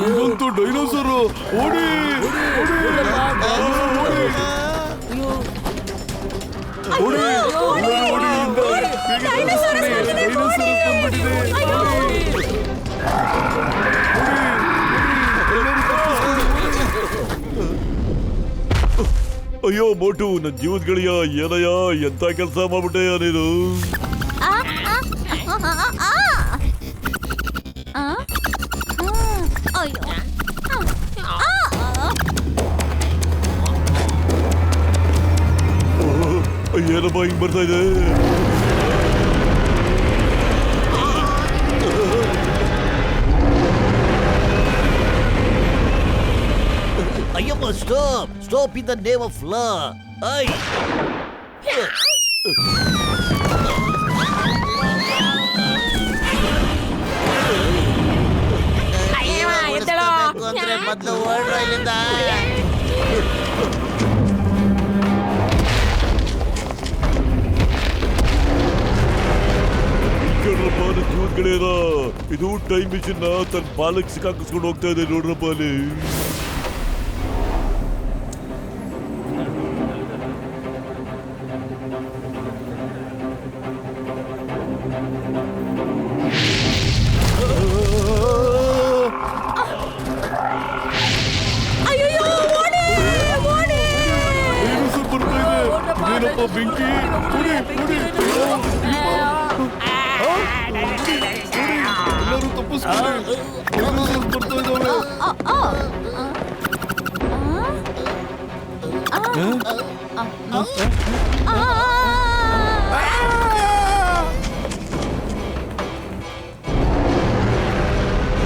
ಇದಂತೂ ಡೈನೋಸರ್. ಓಡಿ ಓಡಿ ಓಡಿ ಓಡಿ. ಡೈನೋಸರ್ ಬಂದ್ಬಿಟ್ಟಿದೆ. ಅಯ್ಯೋ ಮೋಟು, ನನ್ನ ಜೀವದ ಗೆಳೆಯ, ಏನಯ್ಯ ಎಂತ ಕೆಲಸ ಮಾಡ್ಬಿಟ್ಟೆಯ ನೀನು? ಏನಪ್ಪ ಹಿಂಗ್ ಬರ್ತಾ ಇದೆ? Ayyappa, stop stop in the name of law. I ಅಂದ್ರೆ ಮೊದಲು ಓಡ್ರ ಇಲ್ಲಿಂದ. ಜೀವದ ಗೆಳೆಯನ ಇದು ಟೈಮ್ ಮಿಷನ್ ನ ತನ್ನ ಬಾಲಕ್ ಸಿಕ್ಕಾಕಿಸ್ಕೊಂಡು ಹೋಗ್ತಾ ಇದೆ ನೋಡ್ರಪ್ಪ ಅಲ್ಲಿ. ಏನಪ್ಪ ಬೆಂಕಿ? ಎಲ್ಲರೂ ತಪ್ಪಿಸ್ಕೊಳ್ಳಿ, ಬರ್ತಾ ಇದ್ದಾವೆ.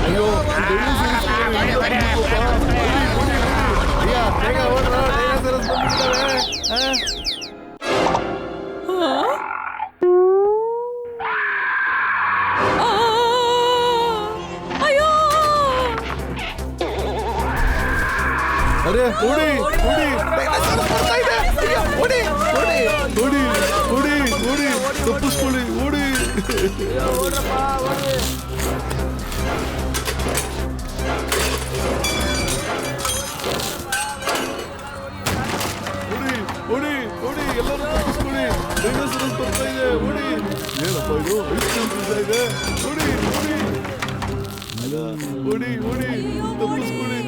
ಅಯ್ಯೋ ಬೇಗ ಓಡ್ರ, ಡೈನೋಸರಸ್ ಬಂದ್ಬಿಟ್ಟಿದ್ದಾವೆ. ಅರೆ ಓಡಿ ಓಡಿ, ಓಡಿ ಓಡಿ ಓಡಿ ಓಡಿ, ತಪ್ಪಿಸ್ಕೊಳ್ಳಿ, ಓಡಿ. ಓಡಿ ಓಡಿ, ಎಲ್ಲರೂ ತಪ್ಪಿಸ್ಕೊಳ್ಳಿ, ಡೈನೋಸರಸ್ ಬರ್ತಾ ಇದೆ. ಓಡಿ. ಏನಪ್ಪ ಇದು? ಐಸ್ ಕ್ರೀಮ್ ಬೀಳ್ತಾ ಇದೆ. ಓಡಿ ಓಡಿ ಓಡಿ, ತಪ್ಪಿಸ್ಕೊಳ್ಳಿ.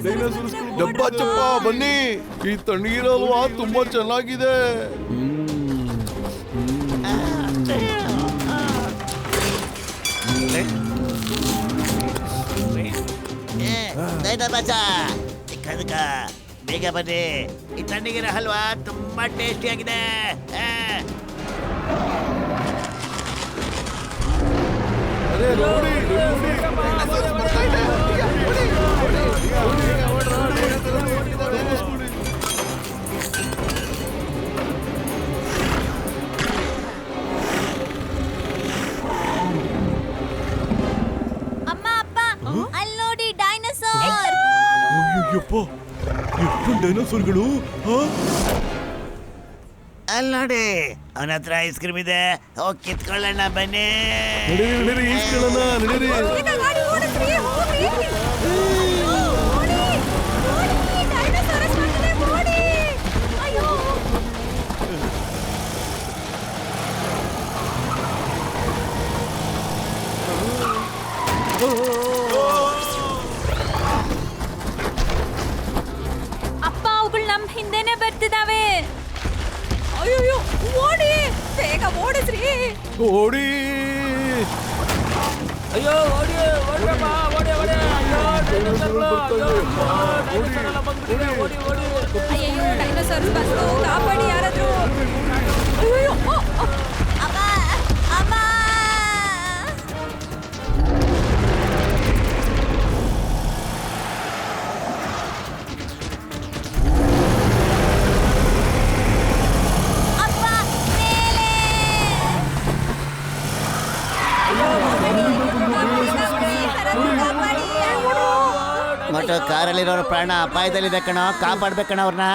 ಡೈನೋಸರಸ್ ಡಬ್ಬ ಚಪ್ಪ ಬನ್ನಿ, ಈ ತಣ್ಣಗಿರಲ್ವಾ ತುಂಬಾ ಚೆನ್ನಾಗಿದೆ. ಬೇಗ ಬನ್ನಿ, ಈ ತಣ್ಣಗಿರೋ ಹಲ್ವಾ ತುಂಬಾ ಟೇಸ್ಟಿ ಆಗಿದೆ. ಅರೆ ನೋಡಿ, ಅಮ್ಮ ಅಪ್ಪ, ಅಲ್ಲಿ ನೋಡಿ ಡೈನೋಸಾರ್. ಅಯ್ಯಪ್ಪ, ಎಷ್ಟು ಡೈನೋಸಾರ್ಗಳು! ಅಲ್ಲಿ ನೋಡಿ, ಅವನ ಹತ್ರ ಐಸ್ ಕ್ರೀಮ್ ಇದೆ, ಹೋಗಿ ಕಿತ್ಕೊಳ್ಳೋಣ ಬನ್ನಿ. ನಡೀರಿ ಈಸ್ಕೊಳ್ಳೋಣ, ನಡೀರಿ. ಅಪ್ಪ, ಅವುಗಳು ನಮ್ಮ ಹಿಂದೆನೆ ಬರ್ತಿದಾವೆ. ಅಯ್ಯೋ, ಓಡಿ, ಬೇಗ ಓಡಿಸ್ರಿ. ಓಡಿ. ಅಯ್ಯೋ ಓಡಿ ಓಡ್ರಪ್ಪ, ಓಡಿ ಓಡಿ. ಅಯ್ಯೋ ಡೈನೋಸರ್ಗಳು, ಅಯ್ಯೋ ಡೈನೋಸರ್ ಎಲ್ಲ ಬಂದ್ಬಿಟ್ಟಿದೆ. ಓಡಿ ಓಡಿ. ಅಯ್ಯೋ, ಡೈನೋಸಾರ್ಸ್ ಬಂತು, ಕಾಪಾಡಿ ಯಾರಾದ್ರೂ. ಅಯ್ಯೋ, ಅಮ್ಮ ಅಮ್ಮ. ಮೋಟು ಕಾರಲ್ಲಿರೋರ ಪ್ರಾಣ ಅಪಾಯದಲ್ಲಿದೆ ಕಣೋ, ಕಾಪಾಡ್ಬೇಕಣ ಅವ್ರನ್ನ.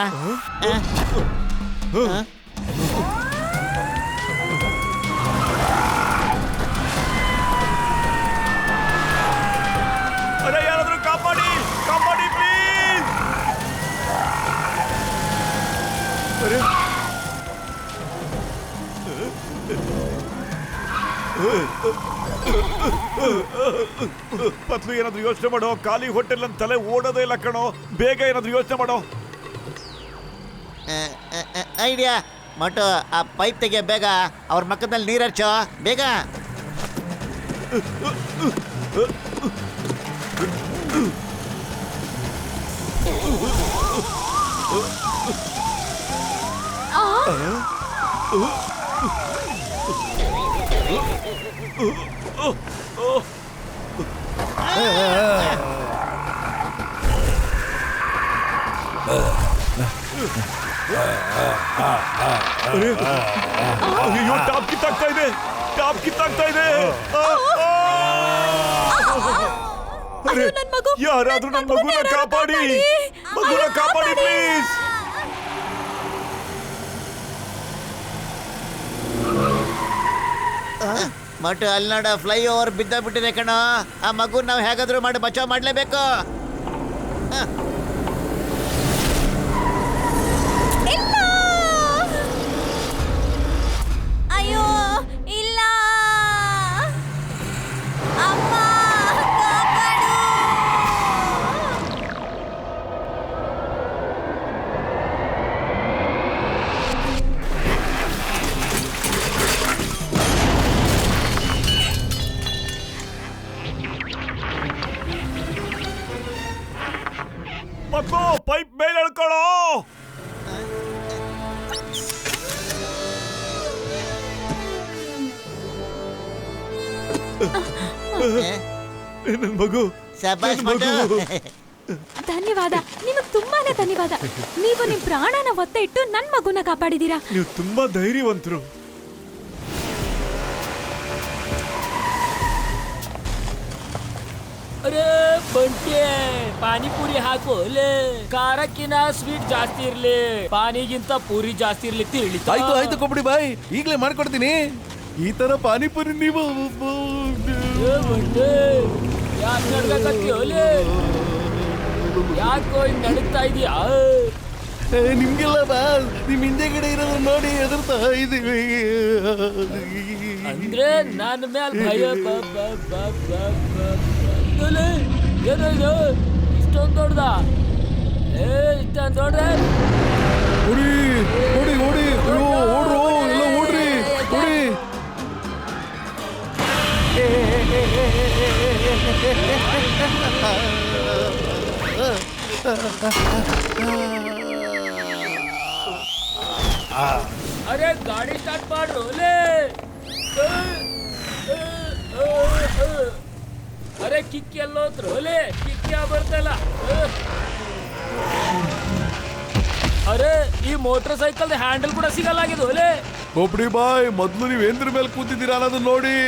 ಅರೆ ಯಾರಾದ್ರೂ ಕಾಪಾಡಿ, ಕಾಪಾಡಿ ಪ್ಲೀಸ್. ಅರೆ ಪತ್ಲು ಏನಾದ್ರು ಯೋಚನೆ ಮಾಡೋ, ಖಾಲಿ ಹೋಟೆಲ್ ಅಂತ ತಲೆ ಓಡೋದೇ ಇಲ್ಲ ಕಣೋ, ಬೇಗ ಏನಾದ್ರು ಯೋಚನೆ ಮಾಡೋ. ಐಡಿಯಾ ಮೋಟು, ಆ ಪೈಪ್ ತೆಗೆ ಬೇಗ, ಅವ್ರ ಮಕ್ಕದಲ್ಲಿ ನೀರು ಹರ್ಚೋ ಬೇಗ. ಅಯ್ಯೋ, ಟಾಪ್ ಕಿತ್ತಾಗ್ತಾ ಇದೆ, ಟಾಪ್ ಕಿತ್ತಾಗ್ತಾ ಇದೆ. ಅರೆ, ಯಾರಾದ್ರೂ ನನ್ನ ಮಗುನ ಕಾಪಾಡಿ, ಮಗುನ ಕಾಪಾಡಿ ಪ್ಲೀಸ್. ಮೋಟು ಅಲ್ಲಿ ನೋಡ, ಫ್ಲೈ ಓವರ್ ಬಿದ್ದ ಕಣ. ಆ ಮಗು ನಾವು ಹೇಗಾದ್ರೂ ಮಾಡಿ ಬಚಾವ್ ಮಾಡ್ಲೇಬೇಕು. ಅಯ್ಯೋ ಇಲ್ಲ ಅಮ್ಮ, ಕಾಪಾಡು. ಮಕ್ಕಳು ಪೈಪ್ ಮೇಲೆ ಎಳ್ಕೊಳ್ಳೋ. ನನ್ ಮಗು, ಶಬಾಷ್ ಮೋಟು. ಧನ್ಯವಾದ, ನಿಮಗ್ ತುಂಬಾನೇ ಧನ್ಯವಾದ. ನೀವು ನಿಮ್ ಪ್ರಾಣನ ಒತ್ತೆ ಇಟ್ಟು ನನ್ ಮಗುನ ಕಾಪಾಡಿದೀರಾ. ನೀವು ತುಂಬಾ ಧೈರ್ಯವಂತರು. ಅರೆ ಬಂಟಿ, ಪಾನಿಪುರಿ ಹಾಕು ಲೇ. ಖಾರಕ್ಕಿನ ಸ್ವೀಟ್ ಜಾಸ್ತಿ ಇರ್ಲಿ, ಪಾನಿಗಿಂತ ಪೂರಿ ಜಾಸ್ತಿ ಇರ್ಲಿ. ತಿಳಿತಾ? ಆಯ್ತು ಆಯ್ತು ಕೊಬ್ಬಡಿ ಬಾಯ್, ಈಗಲೇ ಮಾಡ್ಕೊಡ್ತೀನಿ. ಈ ತರ ಪಾನಿಪುರಿ ನೀವು ಯಾಕೆ ನಡ್ಕತ್ತೀಯೋಲೆ? ಯಾಕೋ ಹಿಂಗ್ ನಡುಗ್ತಾ ಇದೀಯಾ? ನಿಮ್ಗೆಲ್ಲ ಬಾ, ನಿಮ್ ಹಿಂದೆಗಡೆ ಇರೋದು ನೋಡಿ ಎದುರ್ತಾ ಇದೀವಿ. ಅಂದ್ರೆ ನನ್ನ ಮೇಲೆ ಭಯ. ಏನೋ ಇಷ್ಟೊಂದು ದೊಡ್ಡದ? ಇಷ್ಟೊಂದು ದೊಡ್ಡ? ಓಡಿ ಓಡಿ ಓಡಿ, ಓಡ್ರು ಎಲ್ಲ ಓಡ್ರಿ, ಓಡಿ. ಅರೆ ಗಾಡಿ ಸ್ಟಾರ್ಟ್ ಮಾಡ್ರು ಲೇ. ಅರೆ ಕಿಕ್ಕಿ ಎಲ್ಲೋದ್ರು ಲೇ, ಕಿಕ್ಕಿ ಬರ್ತಲ್ಲ. ಅರೆ ಈ ಮೋಟರ್ ಸೈಕಲ್ ಹ್ಯಾಂಡಲ್ ಕೂಡ ಸಿಗಲ್ಲಾಗಿದ್ದು ಲೇ. ಕೊಬ್ಬಡಿ ಬಾಯ್, ಮೊದ್ಲು ನೀವ್ ಎಂದ್ರ ಮೇಲೆ ಕೂತಿದ್ದೀರಾ ಅನ್ನೋದು ನೋಡಿ.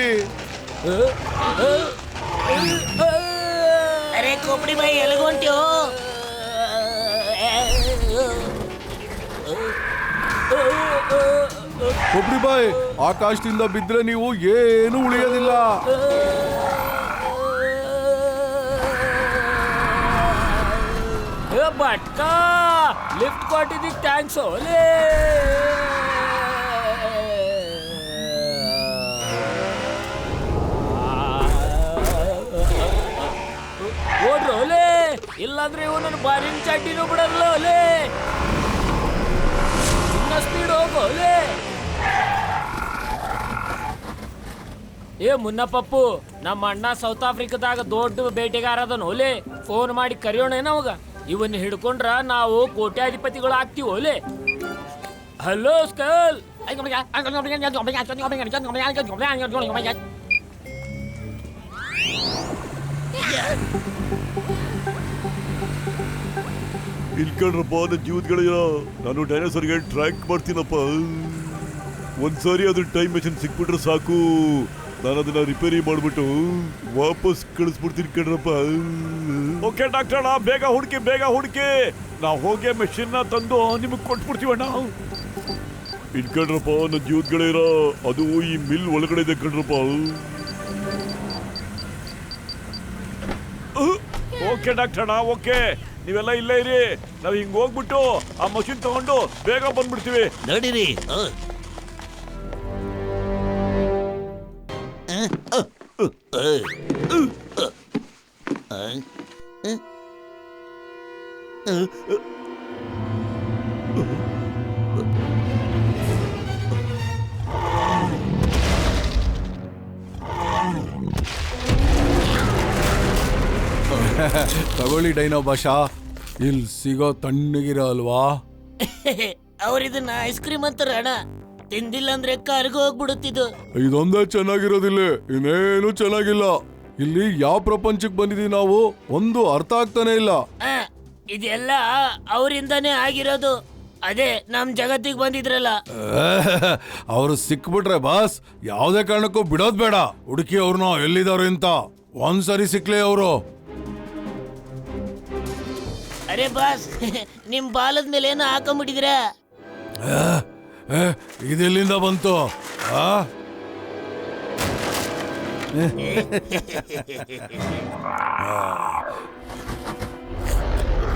ಅರೆ ಕೊಬ್ಬಡಿ ಬಾಯಿ, ಎಲ್ಗೊಂಟ್ಯೋ? ಕೊಬ್ಬಡಿ ಬಾಯ್, ಆಕಾಶದಿಂದ ಬಿದ್ರೆ ನೀವು ಏನು ಉಳಿಯೋದಿಲ್ಲ. ಬಟ್ಕ ಲಿಫ್ಟ್ ಕೊಟ್ಟಿದ್ದಕ್ಕೆ ಥ್ಯಾಂಕ್ಸ್ ಓಲೇ. ಓಡ್ರು ಓಲೇ, ಇಲ್ಲಾಂದ್ರೆ ಇವು ನನ್ನ ಬಾರಿನ ಚಡ್ಡಿನೂ ಬಿಡಲ್ಲ ಓಲೇ. ಇನ್ನ ಸ್ಪೀಡ್ ಹೋಗೋಲೆ. ಏ ಮುನ್ನ ಪಪ್ಪು, ನಮ್ಮ ಅಣ್ಣ ಸೌತ್ ಆಫ್ರಿಕಾದಾಗ ದೊಡ್ಡ ಬೇಟೆಗಾರ ಅದನ ಓಲೆ. ಫೋನ್ ಮಾಡಿ ಕರೆಯೋಣ ಅವಾಗ. ಇವನ್ನ ಹಿಡ್ಕೊಂಡ್ರ ನಾವು ಕೋಟ್ಯಾಧಿಪತಿಗಳು ಆಗ್ತೀವಿ ಓಲೆ. Hello skull. ಇಲ್ಕಂಡ್ರಪ್ಪ ನನ್ನ ಜೀವದ್ಗಳಯ್ಯ, ನಾನು ಡೈನೋಸರ್ಗೆ ಟ್ರ್ಯಾಕ್ ಮಾಡ್ತೀನಪ್ಪ. ಒಂದ್ಸಾರಿ ಅದ್ರ ಟೈಮ್ ಮೆಷಿನ್ ಸಿಕ್ಬಿಟ್ರೆ ಸಾಕು, ನಾನು ಅದನ್ನ ರಿಪೇರಿ ಮಾಡ್ಬಿಟ್ಟು ವಾಪಸ್ ಕಳಿಸ್ಬಿಡ್ತೀನಿ ಕಣ್ರಪ್ಪ. ಓಕೆ ಡಾಕ್ಟರ್, ಬೇಗ ಹುಡುಕಿ ನಾವು ಹೋಗಿ ಮೆಷಿನ್ ನ ತಂದು ನಿಮಗೆ ಕೊಟ್ಬಿಡ್ತೀವಣ್ಣ. ಇಟ್ಕೊಂಡ್ರಪ್ಪ, ನನ್ನ ಜೀವದ್ಗಳೇರ ಅದು ಈ ಮಿಲ್ ಒಳಗಡೆ ಇದೆ ಕಣ್ರಪ್ಪ. ಓಕೆ ಡಾಕ್ಟರ್, ಓಕೆ, ನೀವೆಲ್ಲ ಇಲ್ಲೇ ಇರಿ. ನಾವ್ ಹಿಂಗ್ ಹೋಗ್ಬಿಟ್ಟು ಆ ಮಷಿನ್ ತಗೊಂಡು ಬೇಗ ಬಂದ್ಬಿಡ್ತೀವಿ. ನಡೀರಿ. ತಗೊಳ್ಳಿ ಡೈನೋ ಭಾಷಾ, ಇಲ್ಲಿ ಸಿಗೋ ತಣ್ಣಗಿರೋ ಅಲ್ವಾ. ಅವ್ರಿದನ್ನ ಐಸ್ ಕ್ರೀಮ್ ಅಂತಾರ ಅಣ್ಣ, ತಿಂದಿಲ್ಲ ಅಂದ್ರೆ ಕರ್ಗ ಹೋಗ್ಬಿಡುತ್ತಿದ್ದು. ಇದೊಂದೇ ಚೆನ್ನಾಗಿರೋದಿಲ್ಲ, ಇನ್ನೇನು ಚೆನ್ನಾಗಿಲ್ಲ. ಇಲ್ಲಿ ಯಾವ ಪ್ರಪಂಚಕ್ಕೆ ಬಂದಿದೀವಿ ನಾವು ಒಂದು ಅರ್ಥ ಆಗ್ತಾನೆ ಇಲ್ಲ. ಇದೆಲ್ಲ ಅವರಿಂದಾನೇ ಆಗಿರೋದು. ಅದೇ ನಮ್ ಜಗತ್ತಿಗೆ ಬಂದಿದ್ರಲ್ಲ. ಅವರು ಸಿಕ್ಬಿಟ್ರೆ ಬಾಸ್ ಯಾವ್ದೇ ಕಾರಣಕ್ಕೂ ಬಿಡೋದ್ ಬೇಡ. ಹುಡುಕಿ ಅವ್ರನ್ನ ಎಲ್ಲಿದಾರೆ ಅಂತ. ಒಂದ್ಸರಿ ಸಿಕ್ಲೇ ಅವರು. ಅರೆ ಬಾಸ್, ನಿಮ್ ಬಾಲದ ಮೇಲೆ ಏನೋ ಹಾಕೊಂಡ್ಬಿಟ್ಟಿದ್ರ. ಇದೆಲ್ಲಿಂದ ಬಂತು?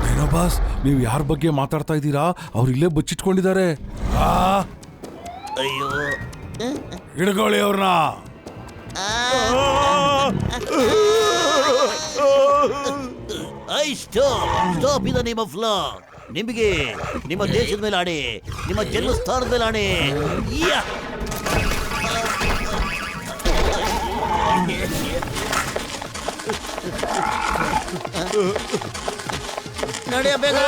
ಏನೋ ಬಾಸ್, ನೀವು ಯಾರ ಬಗ್ಗೆ ಮಾತಾಡ್ತಾ ಇದ್ದೀರಾ? ಅವ್ರು ಇಲ್ಲೇ ಬಚ್ಚಿಟ್ಕೊಂಡಿದ್ದಾರೆ. ಅಯ್ಯೋ, ಹಿಡ್ಕೊಳ್ಳಿ ಅವ್ರನ್ನ. ಸ್ಟಾಪ್ ಇದ ನೇಮ್ ಆಫ್ ಲಾ. ನಿಮಗೆ ನಿಮ್ಮ ದೇಶದ ಮೇಲೆ ಆಣೆ, ನಿಮ್ಮ ಜನ್ಮಸ್ಥಾನದ ಮೇಲೆ ಆಣೆ. ನಡೆಯ ಬೇಗ.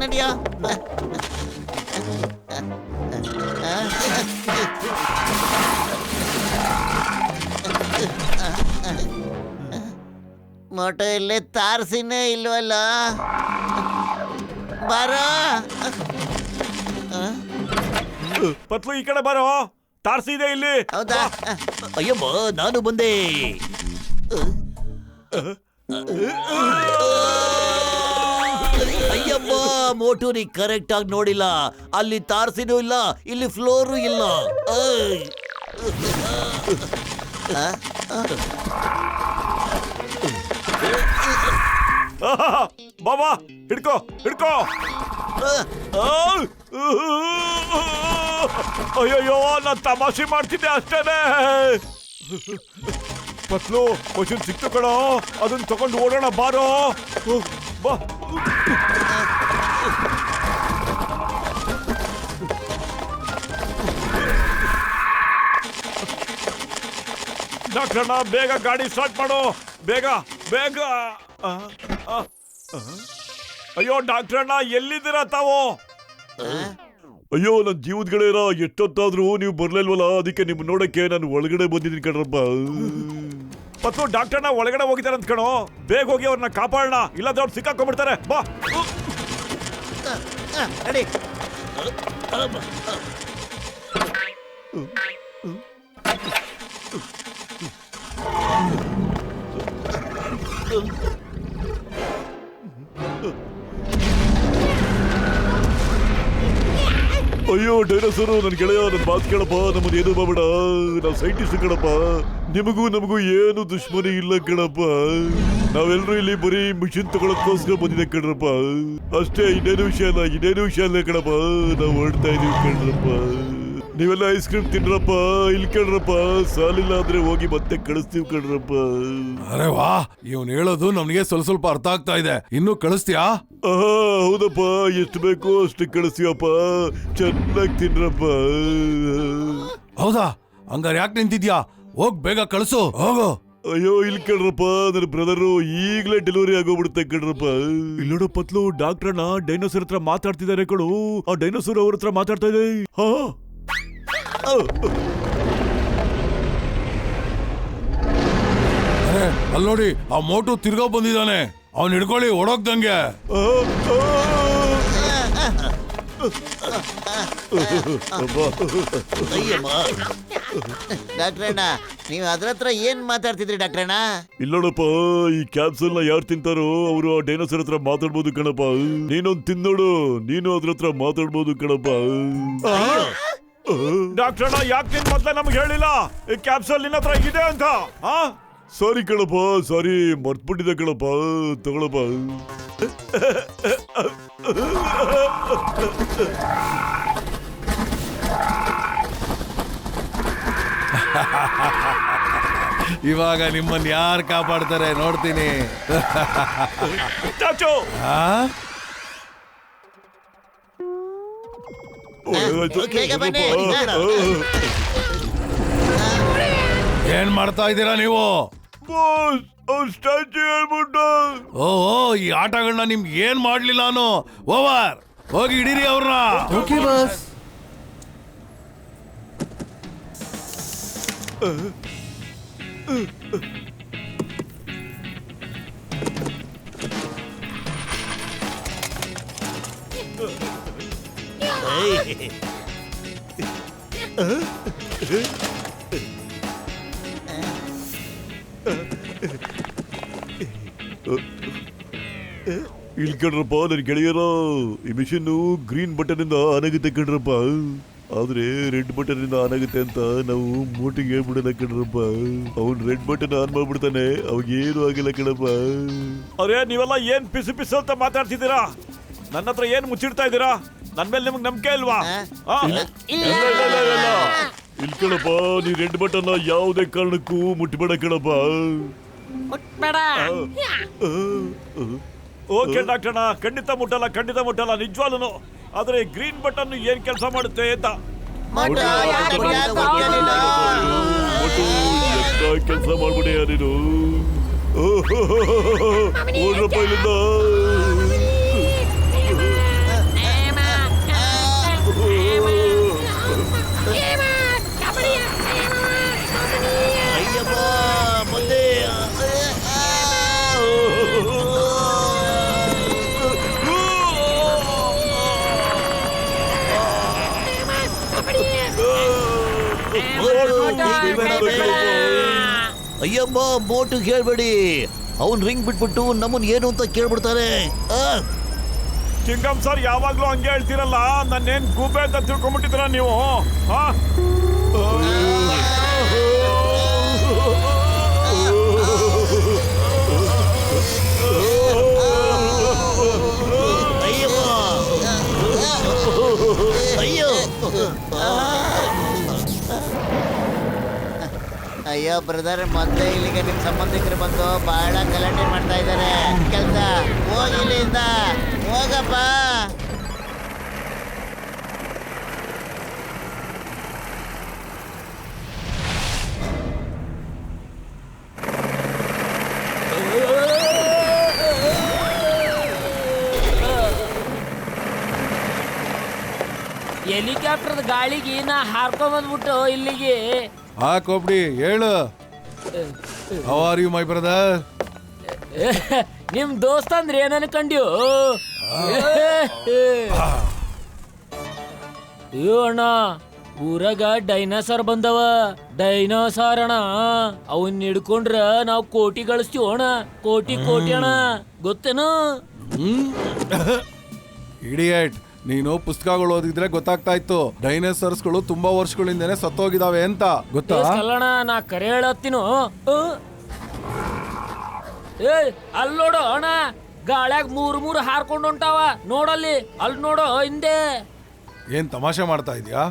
ನಡಿಯ. ಮೋಟೋ ಇಲ್ಲೇ ತಾರ್ಸಿನೇ ಇಲ್ವಲ್ಲ. ಬಾರೋ ಪತ್ಲು, ಈ ಕಡೆ ಬರೋ. ತಾರ್ಸಿ ಇದೆ ಇಲ್ಲಿ. ಹೌದಾ? ಅಯ್ಯಮ್ಮ, ನಾನು ಬಂದೆ. ಅಯ್ಯಮ್ಮ, ಮೋಟು ನೀ ಕರೆಕ್ಟ್ ಆಗಿ ನೋಡಿಲ್ಲ. ಅಲ್ಲಿ ತಾರ್ಸಿನೂ ಇಲ್ಲ, ಇಲ್ಲಿ ಫ್ಲೋರು ಇಲ್ಲ. ಬಾಬಾ, ಹಿಡ್ಕೋ. ಅಯ್ಯಯ್ಯೋ, ನಾನ್ ತಮಾಷೆ ಮಾಡ್ತಿದ್ದೆ ಅಷ್ಟೇನೆ. ಪತ್ಲು, ಮಷಿನ್ ಸಿಕ್ತು ಕಣೋ, ಅದನ್ನ ತಗೊಂಡು ಓಡೋಣ ಬಾರೋ. ಬಾ. ಡಾಕ್ಟರ್ನ, ಬೇಗ ಗಾಡಿ ಸ್ಟಾರ್ಟ್ ಮಾಡು. ಬೇಗ. ಅಯ್ಯೋ ಡಾಕ್ಟರ್ನ, ಎಲ್ಲಿದ್ದೀರಾ ತಾವು? ಅಯ್ಯೋ, ನನ್ನ ಜೀವದ್ಗಳೇರ ಎಷ್ಟೊತ್ತಾದ್ರೂ ನೀವು ಬರ್ಲಿಲ್ವಲ್ಲ, ಅದಕ್ಕೆ ನಿಮ್ ನೋಡಕ್ಕೆ ನಾನು ಒಳಗಡೆ ಬಂದಿದ್ದೀನಿ ಕಣ್ರಪ್ಪ. ಪತ್ತು, ಡಾಕ್ಟರ್ನ ಒಳಗಡೆ ಹೋಗಿದ್ದಾರೆ ಅಂತ ಕಣೋ. ಬೇಗ ಹೋಗಿ ಅವ್ರನ್ನ ಕಾಪಾಡೋಣ, ಇಲ್ಲಾಂದ್ರೆ ಅವ್ರು ಸಿಕ್ಕಾಕೊಂಡ್ಬಿಡ್ತಾರೆ. ಬಾ. ನಡಿ. ಅಯ್ಯೋ ಡೈನೋಸರು, ನನ್ ಗೆಳೆಯ, ನನ್ ಮಾತು ಕೇಳಪ್ಪ. ನಮ್ಮನ್ನ ಏನು ಮಾಡ್ಬೇಡ, ನಾವು ಸೈಂಟಿಸ್ಟ್ ಕಣಪ್ಪ. ನಿಮಗೂ ನಮಗೂ ಏನು ದುಶ್ಮನಿ ಇಲ್ಲ ಕಣಪ್ಪ. ನಾವೆಲ್ಲರೂ ಇಲ್ಲಿ ಬರೀ ಮಿಷಿನ್ ತಗೊಳಕ್ಕೋಸ್ಕರ ಬಂದಿದೆ ಕಣ್ರಪ್ಪ, ಅಷ್ಟೇ. ಇನ್ನೇನು ವಿಷಯ ಇಲ್ಲ ಕಣಪ್ಪ. ನಾವು ಹೊರಡ್ತಾ ಇದೀವಿ ಕಣ್ರಪ್ಪ. ನೀವೆಲ್ಲ ಐಸ್ ಕ್ರೀಮ್ ತಿನ್ರಪ್ಪ. ಇಲ್ಲಿ ಕಣ್ರಪ್ಪ, ಸಾಲಿಲ್ಲ ಅಂದ್ರೆ ಹೋಗಿ ಮತ್ತೆ ಕಳಿಸ್ತೀವಿ ಕಣ್ರಪ್ಪ. ಅರೆ ವಾ, ಇವನ್ ಹೇಳೋದು ನಮ್ಗೆ ಸ್ವಲ್ಪ ಅರ್ಥ ಆಗ್ತಾ ಇದೆ. ಇನ್ನು ಕಳಿಸ್ತೀಯಾ? ಹೌದಪ್ಪ, ಎಷ್ಟು ಬೇಕೋ ಅಷ್ಟು ಕಳಿಸ್ತೀವಪ್ಪ. ಚೆನ್ನಾಗಿ ತಿನ್ರಪ್ಪ. ಹೌದಾ? ಹಂಗಾರೆ ಯಾಕೆ ನಿಂತಿದ್ಯಾ? ಹೋಗ್ ಬೇಗ ಕಳಿಸು, ಹೋಗು. ಅಯ್ಯೋ, ಇಲ್ಲಿ ಕಣ್ರಪ್ಪ, ನನ್ನ ಬ್ರದರು ಈಗಲೇ ಡೆಲಿವರಿ ಆಗೋಗ್ಬಿಡುತ್ತೆ ಕಣ್ರಪ್ಪ. ಇಲ್ಲಿ ನೋಡು ಪತ್ಲು, ಡಾಕ್ಟರ್ನ ಡೈನೋಸರ್ ಹತ್ರ ಮಾತಾಡ್ತಿದ್ದಾರೆ ಕಣು. ಆ ಡೈನೋಸರ್ ಅವ್ರ ಹತ್ರ ಮಾತಾಡ್ತಾ ಇದೆ. ಅರೆ, ಅಲ್ಲಿ ನೋಡಿ, ಆ ಮೋಟು ತಿರ್ಗಾ ಬಂದಿದ್ದಾನೆ. ಅವ್ನ್ ಹಿಡ್ಕೊಳ್ಳಿ ಓಡೋಗ್ದಂಗೆ. ಅಯ್ಯಮ್ಮ ಡಾಕ್ಟ್ರಣ್ಣ, ನೀವು ಅದ್ರ ಹತ್ರ ಏನ್ ಮಾತಾಡ್ತಿದ್ರಿ ಡಾಕ್ಟ್ರಣ್ಣ? ಇಲ್ಲೋಡಪ್ಪ, ಈ ಕ್ಯಾಪ್ಸೂಲ್ ನ ಯಾರು ತಿಂತಾರೋ ಅವರು ಆ ಡೈನೋಸರ್ ಹತ್ರ ಮಾತಾಡ್ಬೋದು ಕಣಪ್ಪ. ನೀನೊಂದ್ ತಿನ್ನೋಡು, ನೀನು ಅದ್ರ ಹತ್ರ ಮಾತಾಡ್ಬೋದು ಕಣಪ್ಪ. ಡಾಕ್ಟರ್ ಯಾಕೆ ನಿನ್ ಮೊದ್ಲೇ ನಮ್ಗೆ ಹೇಳಿಲ್ಲ ಈ ಕ್ಯಾಪ್ಸೂಲ್ ನಿನ್ನ ಹತ್ರ ಇದೆ ಅಂತ? ಸಾರಿ ಕಣಪ್ಪ, ಸಾರಿ, ಮರ್ತ್ಬಿಟ್ಟಿದೆ ಕಣಪ್ಪ, ತಗೊಳಪ್ಪ. ಇವಾಗ ನಿಮ್ಮನ್ನ ಯಾರು ಕಾಪಾಡ್ತಾರೆ ನೋಡ್ತೀನಿ. ಏನ್ ಮಾಡ್ತಾ ಇದ್ದೀರಾ ನೀವು? ಓಹೋ, ಈ ಆಟಗಳನ್ನ ನಿಮ್ಗೆ ಏನ್ ಮಾಡ್ಲಿಲ್ಲ ನಾನು. ಓವರ್, ಹೋಗಿ ಹಿಡೀರಿ ಅವ್ರನ್ನ. Okay boss. ಇಲ್ಲಿ ಕಣ್ರಪ್ಪ ನನ್ ಗೆಳೆಯರ, ಈ ಮಿಷನ್ ಗ್ರೀನ್ ಬಟನ್ ಇಂದ ಆನ್ ಆಗುತ್ತೆ ಕಣ್ರಪ್ಪ, ಆದ್ರೆ ರೆಡ್ ಬಟನ್ ಇಂದ ಆನ್ ಆಗುತ್ತೆ ಅಂತ ನಾವು ಮೋಟಿಗೆ ಹೇಳ್ಬಿಡೋಣ ಕಣ್ರಪ್ಪ. ಅವ್ನ್ ರೆಡ್ ಬಟನ್ ಆನ್ ಮಾಡ್ಬಿಡ್ತಾನೆ, ಅವಾಗ ಏನು ಆಗಿಲ್ಲ ಕಣಪ್ಪ. ಅರೇ ನೀವೆಲ್ಲ ಏನ್ ಪಿಸು ಪಿಸು ಅಂತ ಮಾತಾಡ್ತಿದ್ದೀರಾ? ನನ್ನ ಹತ್ರ ಏನ್ ಮುಚ್ಚಿಡ್ತಾ ಇದ್ದೀರಾ? ನನ್ ಮೇಲೆ ನಿಮ್ಗೆ ನಂಬಿಕೆ ಇಲ್ವಾ? ಇಲ್ಲಿ ಕಣಪ್ಪ, ನೀ ರೆಡ್ ಬಟನ್ ಯಾವುದೇ ಕಾರಣಕ್ಕೂ ಮುಟ್ಬೇಡ ಕಣಪ್ಪ. ಓಕೆ ಡಾಕ್ಟರ್ನ, ಖಂಡಿತ ಮುಟ್ಟಲ್ಲ, ಖಂಡಿತ ಮುಟ್ಟಲ್ಲ, ನಿಜವಾಗ್ಲೂ. ಆದ್ರೆ ಗ್ರೀನ್ ಬಟನ್ ಏನ್ ಕೆಲಸ ಮಾಡುತ್ತೆ ಅಂತ ಕೆಲಸ ಮಾಡ್ಬಿಡಿ ನೀನು. ಓಡ್ರಪ್ಪ ಇಲ್ಲಿಂದ. ಅಯ್ಯಮ್ಮ, ಮೋಟು ಹೇಳ್ಬೇಡಿ, ಅವನ್ ರಿಂಗ್ ಬಿಟ್ಬಿಟ್ಟು ನಮ್ಮನ್ ಏನು ಅಂತ ಕೇಳ್ಬಿಡ್ತಾರೆ. ಚಿಂಗಮ್ ಸರ್ ಯಾವಾಗ್ಲೂ ಹಂಗೆ ಹೇಳ್ತೀರಲ್ಲ, ನನ್ನೇನ್ ಗೂಬೆ ಅಂತ ತಿಳ್ಕೊಂಡ್ಬಿಟ್ಟಿದ್ರ ನೀವು? ಅಯ್ಯೋ ಅಯ್ಯೋ ಬ್ರದರ್, ಮೊದಲೇ ಇಲ್ಲಿಗೆ ನಿಮ್ ಸಂಬಂಧಿಕರು ಬಂದು ಬಹಳ ಗಲಾಟೆ ಮಾಡ್ತಾ ಇದ್ದಾರೆ. ಕೆಲ್ಸ ಹೋಗಿ ಇಲ್ಲಿಂದ, ಹೋಗಪ್ಪ. ಹೆಲಿಕಾಪ್ಟರ್ ಗಾಳಿಗೆ ನಾ ಹಾರ್ಕೊಂಡ್ ಬಂದ್ಬಿಟ್ಟು ಇಲ್ಲಿಗೆ. ಕೋಪ್ಡಿ ಹೇಳು. How are you my brother? ನಿಮ್ ದೋಸ್ತ ಅಂದ್ರೆ ಏನ್ ಅನ್ಕೊಂಡ್ಯೋ? ಅಯ್ಯೋ ಅಣ್ಣ, ಊರಾಗ ಡೈನೋಸಾರ್ ಬಂದವ. ಡೈನೋಸಾರ್ ಅಣ್ಣ, ಅವನ್ ಹಿಡ್ಕೊಂಡ್ರ ನಾವ್ ಕೋಟಿ ಗಳಿಸ್ತೀವಿ ಅಣ್ಣ. ಕೋಟಿ ಕೋಟಿ ಅಣ್ಣ, ಗೊತ್ತೇನು? ಇಡಿಯಟ್, ನೀನು ಪುಸ್ತಕಗಳು ಓದಿದ್ರೆ ಗೊತ್ತಾಗ್ತಾ ಇತ್ತು ಡೈನೋಸಾರ್ಸ್ಗಳು ತುಂಬಾ ವರ್ಷಗಳಿಂದನೇ ಸತ್ತೋಗಿದಾವೆ ಅಂತ. ಗೊತ್ತಾ? ಅಲ್ಲಣ್ಣ, ನಾ ಕರೆ ಹೇಳತ್ತೀನು. ಏ ಅಲ್ಲಿ ನೋಡು ಅಣ್ಣ, ಗಾಳ್ಯಾಗ ಮೂರು ಹಾರ್ಕೊಂಡು ಹೊಂಟಾವ. ನೋಡಲ್ಲಿ, ಅಲ್ಲಿ ನೋಡು ಹಿಂದೆ. ಏನ್ ತಮಾಷೆ ಮಾಡ್ತಾ ಇದೀಯಾ?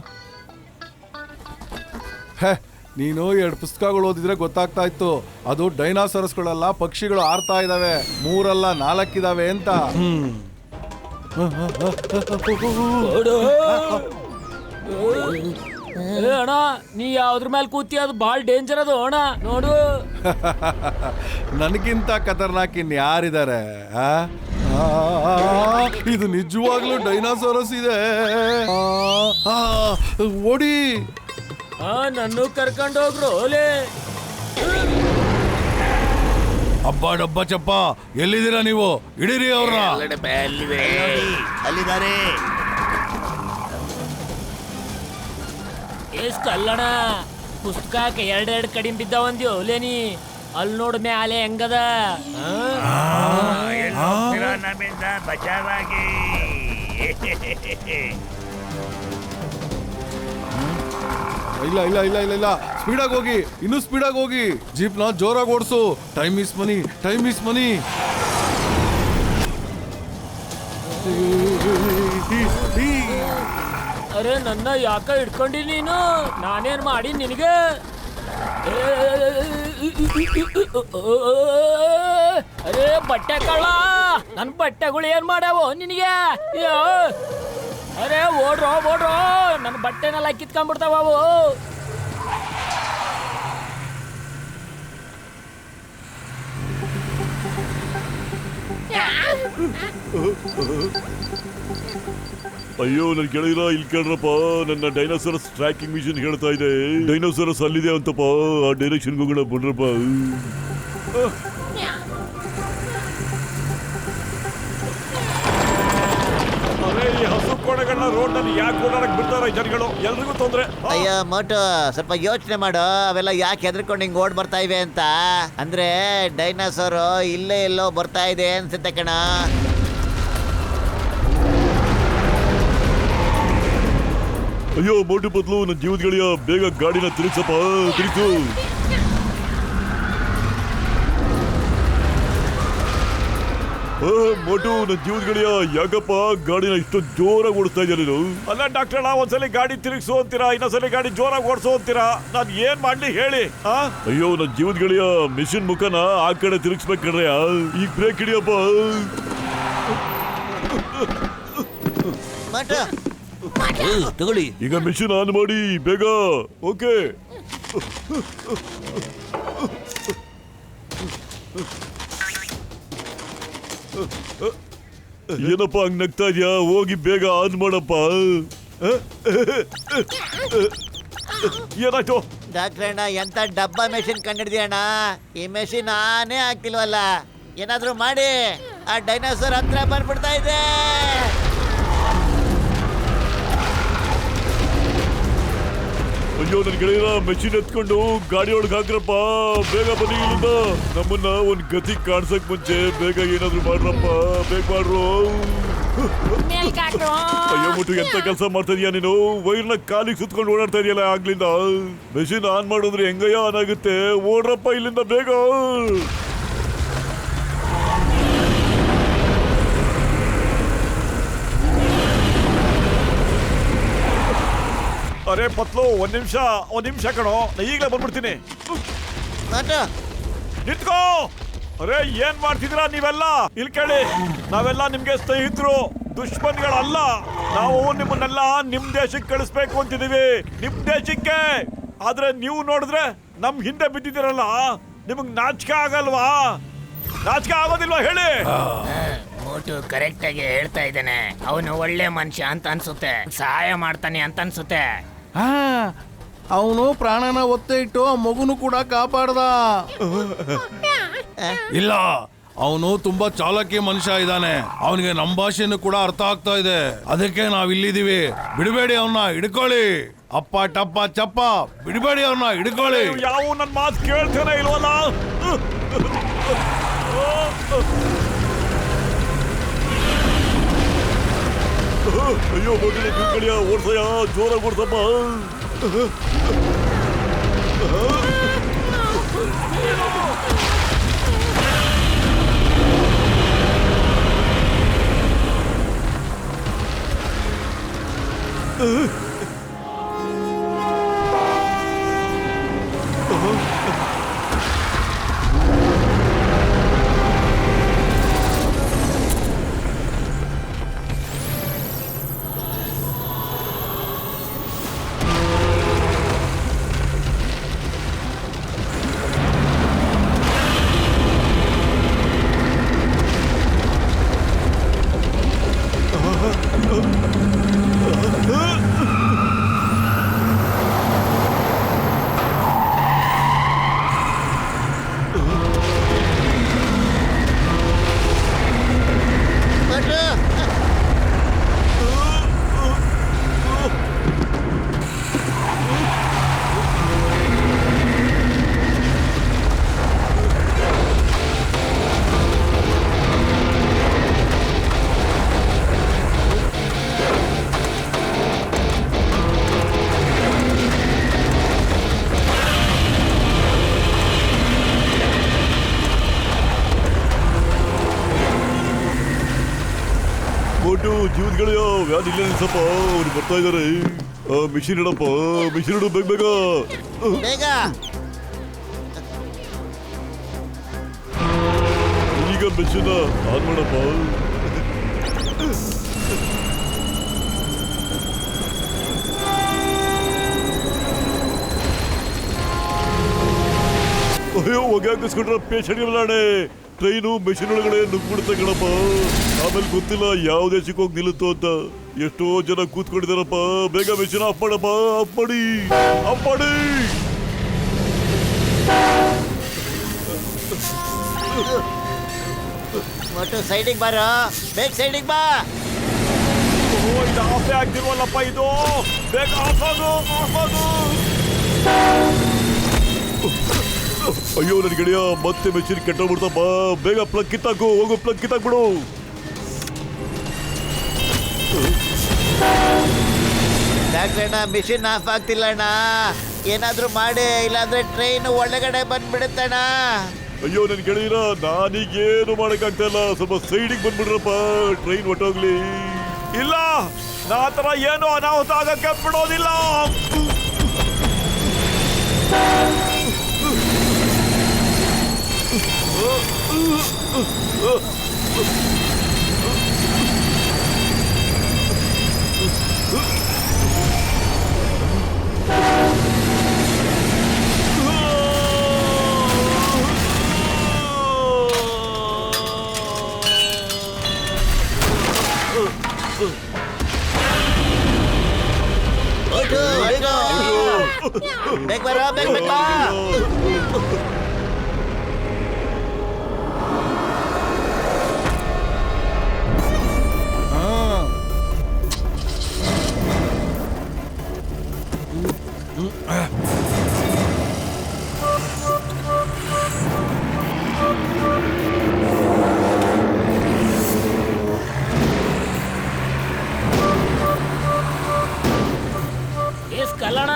ನೀನು 2 ಪುಸ್ತಕಗಳು ಓದಿದ್ರೆ ಗೊತ್ತಾಗ್ತಾ ಇತ್ತು ಅದು ಡೈನೋಸಾರಸ್ಗಳೆಲ್ಲ ಪಕ್ಷಿಗಳು ಆರ್ತಾ ಇದಾವೆ, 3 ಅಲ್ಲ 4 ಇದಾವೆ ಅಂತ. ಅಣ್ಣ, ನೀ ಯಾವ್ದ್ರ ಮೇಲೆ ಕೂತಿ, ಅದು ಬಾಳ್ ಡೇಂಜರ್ ಅದು ಅಣ್ಣ. ನೋಡು, ನನಗಿಂತ ಖತರ್ನಾಕ್ ಇನ್ ಯಾರಿದ್ದಾರೆ? ಇದು ನಿಜವಾಗ್ಲೂ ಡೈನೋಸಾರಸ್ ಇದೆ. ಓಡಿ, ನನ್ನ ಕರ್ಕೊಂಡು ಹೋಗ್ರು. ಓಲೆ ಅಬ್ಬಾ ಡಬ್ಬ ಚಪ್ಪ ಎಲ್ಲಿದ್ದೀರಾ ನೀವು? ಹಿಡೀರಿ ಅವ್ರನ್ನ. ಅಲ್ಲಿದ್ದಾರೆ. ಎಷ್ಟು ಅಲ್ಲಣ ಪುಸ್ತಕಕ್ಕೆ ಎರಡೆರಡು ಕಡಿಮೆ ಬಿದ್ದಾವಂದ್ಯೋ ಲೇನಿ. ಅಲ್ಲಿ ನೋಡ್ ಮ್ಯಾಲೆ ಹೆಂಗದ. ನಮ್ಮಿಂದ ಬಚಾವಾಗಿ. ಇಲ್ಲ ಇಲ್ಲ ಇಲ್ಲ ಇಲ್ಲ ಇಲ್ಲ, ಸ್ಪೀಡಾಗಿ ಹೋಗಿ, ಇನ್ನೂ ಸ್ಪೀಡಾಗಿ ಹೋಗಿ. ಜೀಪ್ನ ಜೋರಾಗಿ ಓಡಿಸು. Time is money, time is money. ಅರೆ ನನ್ನ ಯಾಕ ಹಿಡ್ಕೊಂಡಿ ನೀನು? ನಾನೇನ್ ಮಾಡಿ ನಿನಗೆ? ಅರೆ ಬಟ್ಟೆ ಕಳ್ಳ, ನನ್ ಬಟ್ಟೆಗಳು ಏನ್ ಮಾಡ್ಯಾವೋ ನಿನಗೆ? ಅರೆ ಓಡ್ರೋ ಓಡ್ರೋ, ನನ್ನ ಬಟ್ಟೆನೆಲ್ಲ ಕಿತ್ಕೊಂಡ್ಬಿಡ್ತಾವ ಅವು. ಅಯ್ಯೋ ನನ್ ಕೇಳಿದ್ರ ಇಲ್ಲಿ ಕೇಳ್ರಪ್ಪ, ನನ್ನ ಡೈನೋಸರಸ್ ಟ್ರ್ಯಾಕಿಂಗ್ ಮಿಷನ್ ಹೇಳ್ತಾ ಇದೆ. ಡೈನೋಸರಸ್ ಅಲ್ಲಿದೆ ಅಂತಪ್ಪ, ಆ ಡೈರೆಕ್ಷನ್ ಹೋಗೋಣ ಬನ್ರಪ್ಪ. ಈ ಹಸು ಕೋಣೆಗಳನ್ನ ರೋಡ್ ನಲ್ಲಿ ಯಾಕೆ ಓಡಾಡಕ್ ಬಿಡ್ತಾರ ಜನಗಳು? ಎಲ್ರಿಗೂ ತೊಂದ್ರೆ. ಅಯ್ಯೋ ಮೋಟು, ಸ್ವಲ್ಪ ಯೋಚನೆ ಮಾಡು. ಅವೆಲ್ಲ ಯಾಕೆ ಹೆದರ್ಕೊಂಡು ಹಿಂಗ್ ಓಡ್ ಬರ್ತಾ ಇವೆ ಅಂತ. ಅಂದ್ರೆ ಡೈನೋಸಾರ್ ಇಲ್ಲೇ ಎಲ್ಲೋ ಬರ್ತಾ ಇದೆ ಅನ್ಸುತ್ತೆ ಕಣ. ಅಯ್ಯೋ ಮೋಟು ಪತ್ಲು, ನನ್ನ ಜೀವದ ಬೇಗ ಗಾಡಿನ ತಿರುಗಿಸಪ್ಪ, ತಿರುಗಿಸು. ಮೋಟು, ನನ್ನ ಜೀವದ ಯಾಕಪ್ಪ ಗಾಡಿನ ಇಷ್ಟು ಜೋರಾಗಿ ಓಡಿಸ್ತಾ ಇದ್ದಾರೆ ನೀನು? ಅಲ್ಲ ಡಾಕ್ಟರ್, ನಾವು ಒಂದ್ಸಲಿ ಗಾಡಿ ತಿರುಗಿಸು ಅಂತೀರಾ, ಇನ್ನೊಂದ್ಸಲಿ ಗಾಡಿ ಜೋರಾಗಿ ಓಡಿಸು ಅಂತೀರಾ. ನಾನ್ ಏನ್ ಮಾಡ್ಲಿ ಹೇಳಿ? ಅಯ್ಯೋ ನನ್ನ ಜೀವದ ಮಿಷಿನ್ ಮುಖನ ಆ ಕಡೆ ತಿರುಗಿಸ್ಬೇಕ್ರೆ. ಈಗ ಬ್ರೇಕ್ ಹಿಡಿಯಪ್ಪ. ತಗೊಳ್ಳಿ. ಈಗ ಮಿಷಿನ್ ಆನ್ ಮಾಡಿ ಬೇಗ. ಓಕೆ. ಏನಪ್ಪ ಹಂಗ್ ನಗ್ತಾ ಇದ್ಯಾ? ಹೋಗಿ ಬೇಗ ಆನ್ ಮಾಡಪ್ಪ. ಏನಾಯ್ತು? ಡಾಕ್ಟ್ರಣ್ಣ, ಎಂತ ಡಬ್ಬ ಮೆಷಿನ್ ಕಂಡಿಡ್ದೀಯಣ್ಣ. ಈ ಮೆಷಿನ್ ಆನೇ ಆಗ್ತಿಲ್ವಲ್ಲ. ಏನಾದ್ರೂ ಮಾಡಿ. ಆ ಡೈನೋಸಾರ್ ಹತ್ರ ಬಂದ್ಬಿಡ್ತಾ ಇದೆ. ಅಯ್ಯೋ ನನ್ ಗೆಳೆಯರ, ಮೆಷಿನ್ ಎತ್ಕೊಂಡು ಗಾಡಿ ಒಳಗೆ ಹಾಕ್ರಪ್ಪ. ಬೇಗ ಬನ್ನಿ ಇಲ್ಲಿಂದ. ನಮ್ಮನ್ನ ಒಂದ್ ಗತಿ ಕಾಣ್ಸಕ್ ಮುಂಚೆ ಬೇಗ ಏನಾದ್ರು ಮಾಡ್ರಪ್ಪ, ಬೇಗ ಮಾಡ್ರು. ಅಯ್ಯೋ ಮುಟ್ಟು, ಎಂತ ಕೆಲಸ ಮಾಡ್ತಾ ಇದೀಯ ನೀನು? ವೈರ್ನ ಕಾಲಿಗೆ ಸುತ್ಕೊಂಡು ಓಡಾಡ್ತಾ ಇದೆಯಲ್ಲ ಆಗ್ಲಿಂದ. ಮೆಷಿನ್ ಆನ್ ಮಾಡಿದ್ರೆ ಹೆಂಗಯ್ಯ ಆನ್ ಆಗುತ್ತೆ? ಓಡ್ರಪ್ಪ ಇಲ್ಲಿಂದ ಬೇಗ. ಅರೆ ಪತ್ಲು, ಒಂದ್ ನಿಮಿಷ ಕಣೋ, ನಾ ಈಗಲೇ ಬಂದ್ಬಿಡ್ತೀನಿ. ನಿಂತ್ಕೋ. ಅರೆ ಏನ್ ಮಾಡ್ತಿದ್ದೀರಾ ನೀವೆಲ್ಲ? ಇಲ್ಲಿ ಕೇಳಿ, ನಾವೆಲ್ಲ ನಿಮ್ಗೆ ಸ್ನೇಹಿತರು, ದುಶ್ಮನ್ಗಳಲ್ಲ. ನಾವು ನಿಮ್ಮನ್ನೆಲ್ಲ ನಿಮ್ ದೇಶಕ್ಕೆ ಕಳಿಸ್ಬೇಕು ಅಂತಿದೀವಿ, ನಿಮ್ ದೇಶಕ್ಕೆ. ಆದ್ರೆ ನೀವು ನೋಡಿದ್ರೆ ನಮ್ ಹಿಂದೆ ಬಿದ್ದಿದ್ದೀರಲ್ಲ, ನಿಮಗ್ ನಾಚಿಕೆ ಆಗಲ್ವಾ? ನಾಚಿಕೆ ಆಗೋದಿಲ್ವಾ ಹೇಳಿ? ಮೋಟು ಕರೆಕ್ಟ್ ಆಗಿ ಹೇಳ್ತಾ ಇದ್ದಾನೆ. ಅವನು ಒಳ್ಳೆ ಮನುಷ್ಯ ಅಂತ ಅನ್ಸುತ್ತೆ, ಸಹಾಯ ಮಾಡ್ತಾನೆ ಅಂತ ಅನ್ಸುತ್ತೆ. ಅವನು ಪ್ರಾಣನ ಒತ್ತೆ ಇಟ್ಟು ಮಗುನು ಕೂಡ ಕಾಪಾಡ್ದ. ಇಲ್ಲ, ಅವನು ತುಂಬಾ ಚಾಲಕಿ ಮನುಷ್ಯ ಇದ್ದಾನೆ. ಅವನಿಗೆ ನಮ್ಮ ಭಾಷೆನೂ ಕೂಡ ಅರ್ಥ ಆಗ್ತಾ ಇದೆ. ಅದಕ್ಕೆ ನಾವ್ ಇಲ್ಲಿದೀವಿ. ಬಿಡಬೇಡಿ ಅವನ್ನ, ಹಿಡ್ಕೊಳ್ಳಿ. ಅಪ್ಪ ಟಪ್ಪ ಚಪ್ಪ, ಬಿಡಬೇಡಿ ಅವನ್ನ, ಹಿಡ್ಕೊಳ್ಳಿ. ಯಾವ ನನ್ ಮಾತು ಕೇಳ್ತಾನೆ ಇಲ್ವಲ್ಲ? ಅಯ್ಯೋ ಮಗನ ಕಿಳ್ಕಳಿಯ, ಓಡ್ಸಯ್ಯ, ಜೋರಾಗಿ ಓಡ್ಸಪ್ಪ. ಗೆಳೆಯ ವ್ಯಾನ್ ಇಲ್ಲೇ ನಿಲ್ಸಪ್ಪ, ಅವ್ರು ಬರ್ತಾ ಇದಾರೆ. ಮಿಷಿನ್ ಇಡಪ್ಪ, ಮಿಷಿನ್ ಇಡು ಬೇಗ ಬೇಗ. ಬೇಗ ಈಗ ಮಿಷಿನ್ ಆನ್ ಮಾಡಪ್ಪ. ಅಯ್ಯೋ ಹೊಗೆ ಹಾಕಿಸ್ಕೊಂಡ್ರೆ ಪೇಷಂಟ್ ಇಲ್ಲಾಣೆ. ಟ್ರೈನು ಮೆಷಿನ್ ಒಳಗಡೆ ನುಗ್ಬಿಡುತ್ತೆ ಕಣಪ್ಪ. ಆಮೇಲೆ ಗೊತ್ತಿಲ್ಲ ಯಾವ ದೇಶಕ್ಕೆ ಹೋಗಿ ನಿಲ್ಲುತ್ತೋ ಅಂತ. ಎಷ್ಟೋ ಜನ ಕೂತ್ಕೊಂಡಿದಾರಪ್ಪ. ಬೇಗ ಮೆಷಿನ್ ಆಫ್ ಮಾಡಪ್ಪ, ಆಫ್ ಮಾಡಿ, ಆಫ್ ಮಾಡಿ. ಒಟ್ಟು ಸೈಡಿಗೆ ಬಾರ, ಬೇಗ ಸೈಡಿಗೆ ಬಾ. ಇದು ಆಫೇ ಆಗ್ತಿಲ್ವಲ್ಲಪ್ಪ ಇದು. ಬೇಗ ಆಫ್ ಆಗು, ಆಫ್ ಆಗು. ಅಯ್ಯೋ ನನ್ನ ಗೆಳೆಯ, ಮತ್ತೆ ಮೆಷಿನ್ ಕೆಟ್ಟೋಗ್ಬಿಡ್ತಪ್ಪ. ಬೇಗ ಪ್ಲಗ್ ಕಿತ್ತಾಕು, ಹೋಗು ಪ್ಲಗ್ ಕಿತ್ತಾಕ್ಬಿಡು. ಡಾಕ್ಟ್ರಣ್ಣ ಮಿಷಿನ್ ಆಫ್ ಆಗ್ತಿಲ್ಲ ಅಣ್ಣ, ಏನಾದ್ರೂ ಮಾಡಿ, ಇಲ್ಲಾಂದ್ರೆ ಟ್ರೈನ್ ಒಳಗಡೆ ಬಂದ್ಬಿಡುತ್ತಣ್ಣ. ಅಯ್ಯೋ ನನ್ನ ಗೆಳೆಯರ, ನಾನೀಗೇನು ಮಾಡಕ್ಕಾಗ್ತಾ ಇಲ್ಲ. ಸ್ವಲ್ಪ ಸೈಡಿಗೆ ಬಂದ್ಬಿಡ್ರಪ್ಪ, ಟ್ರೈನ್ ಹೊಟ್ಟೋಗ್ಲಿ. ಇಲ್ಲ, ನಾ ಆ ಥರ ಏನು ಅನಾಹುತ ಆಗಕ್ಕೆ ಬಿಡೋದಿಲ್ಲ. ಬೇಗ ಬರ, ಬೇಗ ಬೇಗ. ಕಲ್ಲಣ,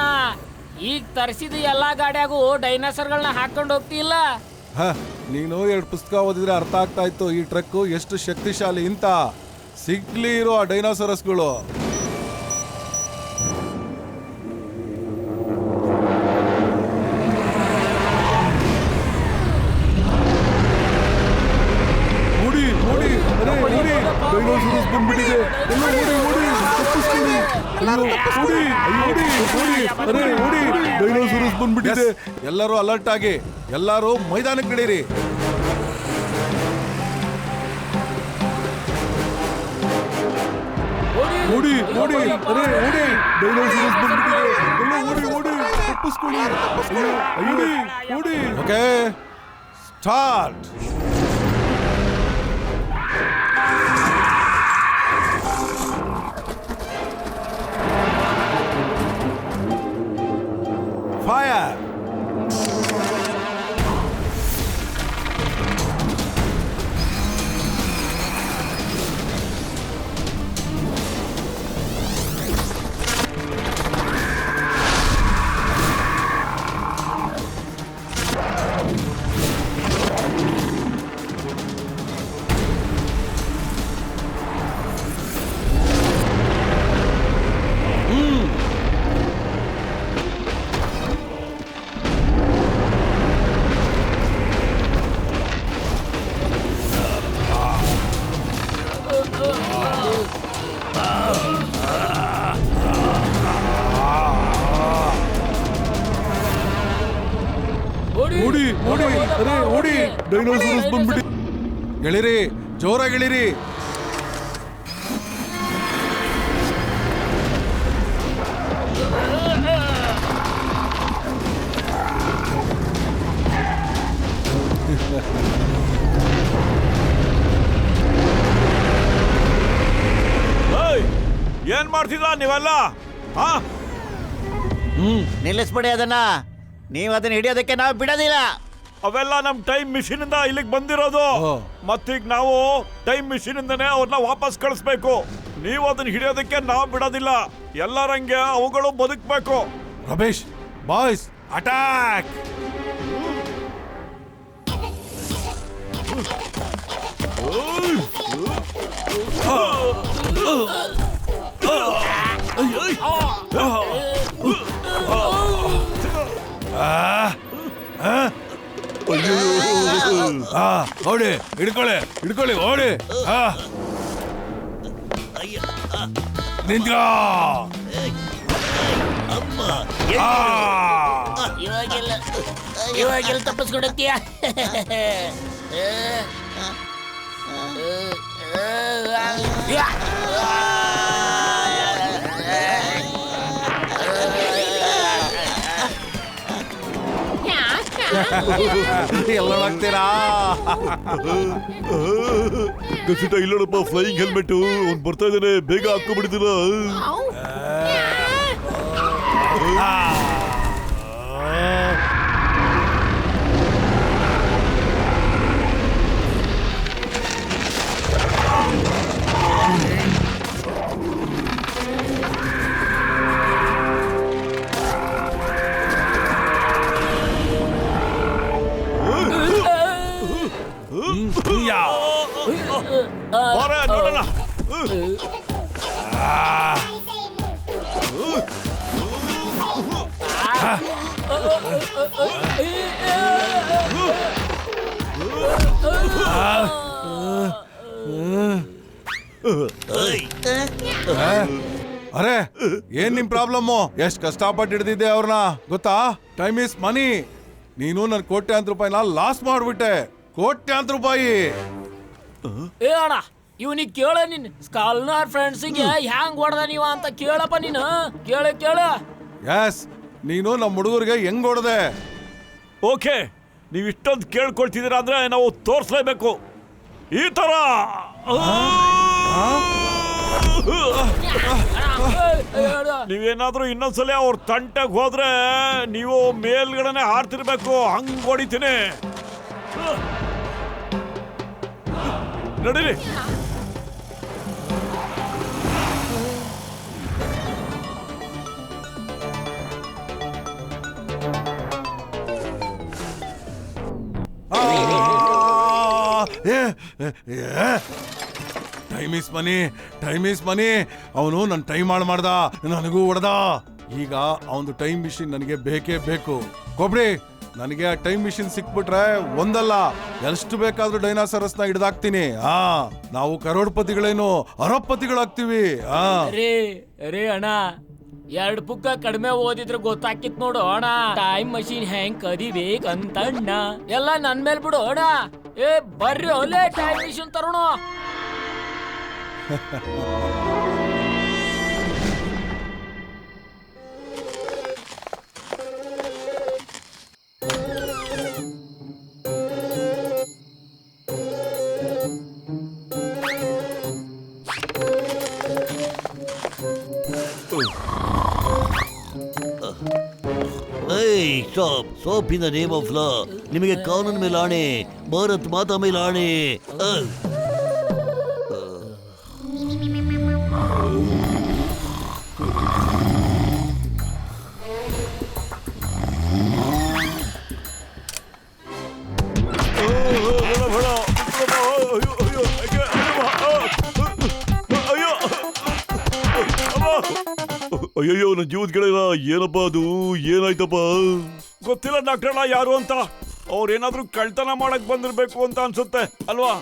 ಈಗ ತರಿಸಿದ ಎಲ್ಲಾ ಗಾಡಿಯಾಗೂ ಡೈನಾಸರ್ಗಳನ್ನ ಹಾಕೊಂಡು ಹೋಗ್ತಿಲ್ಲ. ನೀನು 2 ಪುಸ್ತಕ ಓದಿದ್ರೆ ಅರ್ಥ ಆಗ್ತಾ ಇತ್ತು ಈ ಟ್ರಕ್ ಎಷ್ಟು ಶಕ್ತಿಶಾಲಿ ಅಂತ. ಸಿಗ್ಲಿ ಇರೋ ಆ ಡೈನಾಸರಸ್ಗಳು. ಓಡಿ ಓಡಿ, ಅರೆ ಓಡಿ, ಡೈನಾಸರಸ್ ಬಂದ್ಬಿಟ್ಟಿದೆ. ಎಲ್ಲ ಓಡಿ ಓಡಿ, ತಪ್ಪಿಸ್ಕೊಳ್ಳಿ. ಓಡಿ ಓಡಿ ಓಡಿ, ಅರೆ ಓಡಿ, ಡೈನಾಸರಸ್ ಬಂದ್ಬಿಟ್ಟಿದೆ. ಎಲ್ಲರೂ ಅಲರ್ಟ್ ಆಗಿ, ಎಲ್ಲರೂ ಮೈದಾನಕ್ಕೆ ನಡೀರಿ. ಓಡಿ ಓಡಿ, ಅರೆ ಓಡಿ, ಡೈನಾಸರಸ್ ಬಂದ್ಬಿಟ್ಟಿದೆ. ಎಲ್ಲ ಓಡಿ ಓಡಿ, ತಪ್ಪಿಸ್ಕೊಳ್ಳಿ. ಓಡಿ ಓಡಿ. Okay, start. Fire! ಓಡಿ ಓಡಿ, ಅರೆ ಓಡಿ, ಡೈನೋಸಾರಸ್ ಬಂದ್ಬಿಡಿ. ಗೆಳಿರಿ, ಜೋರಾಗಿ ಗೆಳಿರಿ. ಏನ್ ಮಾಡ್ತಿದ್ರ ನೀವೆಲ್ಲ? ನಿಲ್ಲಿಸ್ಬಿಡಿ ಅದನ್ನ. ನೀವು ಅದನ್ನ ಹಿಡಿಯೋದಕ್ಕೆ ನಾವು ಬಿಡೋದಿಲ್ಲ. ಅವೆಲ್ಲ ನಮ್ ಟೈಮ್ ಮಿಷಿನ್ ಇಂದ ಇಲ್ಲಿಗೆ ಬಂದಿರೋದು. ಮತ್ತೀಗ ನಾವು ಟೈಮ್ ಮಿಷಿನ್ ಇಂದನೇ ಅವ್ರನ್ನ ವಾಪಸ್ ಕಳಿಸ್ಬೇಕು. ನೀವು ಅದನ್ನ ಹಿಡಿಯೋದಕ್ಕೆ ನಾವು ಬಿಡೋದಿಲ್ಲ. ಎಲ್ಲರಂಗೆ ಅವುಗಳು ಬದುಕಬೇಕು. Ramesh, boys, attack! ಓಡಿ ಹಿಡ್ಕೊಳ್ಳಿ ಓಡಿ ಅಯ್ಯ ನಿಂತ್ಕೋ ಅಮ್ಮ ಇವಾಗೆಲ್ಲ ತಪ್ಪಿಸ್ಕೊಡತ್ತೀಯ ಎಲ್ಲ ಹೋಗ್ತೀರಾ ಕಸಿಟ ಇಲ್ಲಡಪ್ಪ ಫ್ಲೈಯಿಂಗ್ ಹೆಲ್ಮೆಟ್ ಅವ್ನು ಬರ್ತಾ ಇದ್ದಾನೆ, ಬೇಗ ಹಾಕೊಂಡ್ಬಿಡ್ತೀರ. ನೋಡೋಣ. ಅರೆ ಏನ್ ನಿಮ್ ಪ್ರಾಬ್ಲಮ್ಮು? ಎಷ್ಟ್ ಕಷ್ಟಪಟ್ಟು ಹಿಡ್ದಿದ್ದೆ ಅವ್ರನ್ನ ಗೊತ್ತಾ? ಟೈಮ್ ಇಸ್ ಮನಿ. ನೀನು ನನ್ ಕೋಟ್ಯಾಂತರ ರೂಪಾಯಿನ ಲಾಸ್ ಮಾಡ್ಬಿಟ್ಟೆ. ಕೋಟ್ಯಾಂತರ ರೂಪಾಯಿ. ಏ ಅಣ್ಣ ಇವನಿಗೆ ಕೇಳ ನಿನ್ ಸ್ಕಾಲ್ನಾರ್ ಫ್ರೆಂಡ್ಸಿಗೆ ಹ್ಯಾಂಗ್ ಹೊಡೆದ ನೀವ ಅಂತ ಕೇಳಪ್ಪ ನೀನು. ಕೇಳ ಎಸ್, ನೀನು ನಮ್ಮ ಹುಡುಗರಿಗೆ ಹೆಂಗ್ ಹೊಡೆದೆ? ಓಕೆ, ನೀವು ಇಷ್ಟೊಂದು ಕೇಳ್ಕೊಳ್ತಿದ್ದೀರಾ ಅಂದ್ರೆ ನಾವು ತೋರಿಸ್ಲೇಬೇಕು. ಈ ತರ ನೀವೇನಾದ್ರೂ ಇನ್ನೊಂದ್ಸಲ ಅವ್ರ ತಂಟೆಗೆ ಹೋದ್ರೆ ನೀವು ಮೇಲ್ಗಡೆನೆ ಹಾರ್ತಿರ್ಬೇಕು. ಹಂಗ್ ಹೊಡಿತೀನಿ. ನಡೀರಿ. Time is money, time is money. ಅವನು ನನ್ನ ಟೈಮ್ ಹಾಳು ಮಾಡ್ದ, ನನಗೂ ಹೊಡೆದ. ಈಗ ಅವನು ಟೈಮ್ ಮಿಷಿನ್ ನನಗೆ ಬೇಕೇ ಬೇಕು. ಕೊಬ್ರಿ, ನನಗೆ ಆ ಟೈಮ್ ಮಿಷಿನ್ ಸಿಕ್ಬಿಟ್ರೆ ಒಂದಲ್ಲ ಎಷ್ಟು ಬೇಕಾದ್ರೂ ಡೈನಾಸರಸ್ ನ ಹಿಡ್ದಾಕ್ತೀನಿ. ನಾವು ಕರೋಡ್ಪತಿಗಳೇನು ಅರಬಪತಿಗಳಾಗ್ತೀವಿ. ರೇ ಅಣ್ಣ, 2 ಪುಕ್ಕ ಕಡಿಮೆ ಓದಿದ್ರೆ ಗೊತ್ತಾಕಿತ್ ನೋಡು ಅಣ್ಣ. ಟೈಮ್ ಮಷೀನ್ ಹೆಂಗ್ ಕದಿಬೇಕಂತ ಅಣ್ಣ. ಎಲ್ಲ ನನ್ ಮೇಲ್ ಬಿಡು ಅಣ್ಣ. ಏ ಬರ್ರಿ ಒಳ್ಳೆ ಟೈಮ್ ಮಿಷಿನ್ ತರೋಣ. Stop in the name of law. ನಿಮಗೆ ಕಾನೂನು ಮೇಲೆ ಆಣೆ, ಭಾರತ್ ಮಾತಾ ಮೇಲೆ ಆಣೆ. ಅಯ್ಯಯ್ಯೋ, ನನ್ನ ಜೀವದ ಗೆಳೆಯ, ಏನಪ್ಪ ಅದು? ಏನಾಯ್ತಪ್ಪ? ಗೊತ್ತಿಲ್ಲ ಡಾಕ್ಟರ್ ಯಾರು ಅಂತ. ಅವ್ರೇನಾದ್ರೂ ಕಳ್ತನ ಮಾಡಕ್ ಬಂದಿರ್ಬೇಕು ಅಂತ ಅನ್ಸುತ್ತೆ ಅಲ್ವಾ?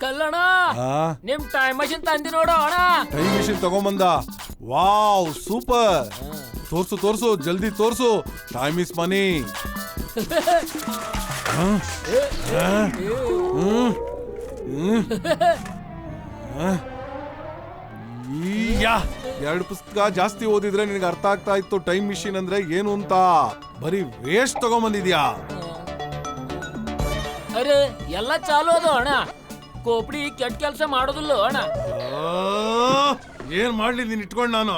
ಕಲ್ಲಣ, ನಿಮ್ ಟೈಮ್ ಮಷೀನ್ ತಂದಿ ನೋಡು ಅಣ್ಣ. ಟೈಮ್ ಮಿಷಿನ್ ತಗೊಂಬಂದ. Wow, super. ತೋರ್ಸು ಜಲ್ದಿ ತೋರ್ಸು. Time is money. ಎರಡು ಪುಸ್ತಕ ಜಾಸ್ತಿ ಓದಿದ್ರೆ ನಿನಗೆ ಅರ್ಥ ಆಗ್ತಾ ಇತ್ತು ಟೈಮ್ ಮಿಷಿನ್ ಅಂದ್ರೆ ಏನು ಅಂತ. ಬರೀ ವೇಸ್ಟ್ ತಗೊಂಬಂದಿದ್ಯಾ. ಅರೆ ಎಲ್ಲ ಚಾಲು ಅದು ಅಣ್ಣ. ಕೋಪಡಿ ಕೆಟ್ಟ ಕೆಲಸ ಮಾಡೋದಿಲ್ಲ ಅಣ್ಣ. ಏನ್ ಮಾಡ್ಲಿ ನೀನ್ ಇಟ್ಕೊಂಡು ನಾನು?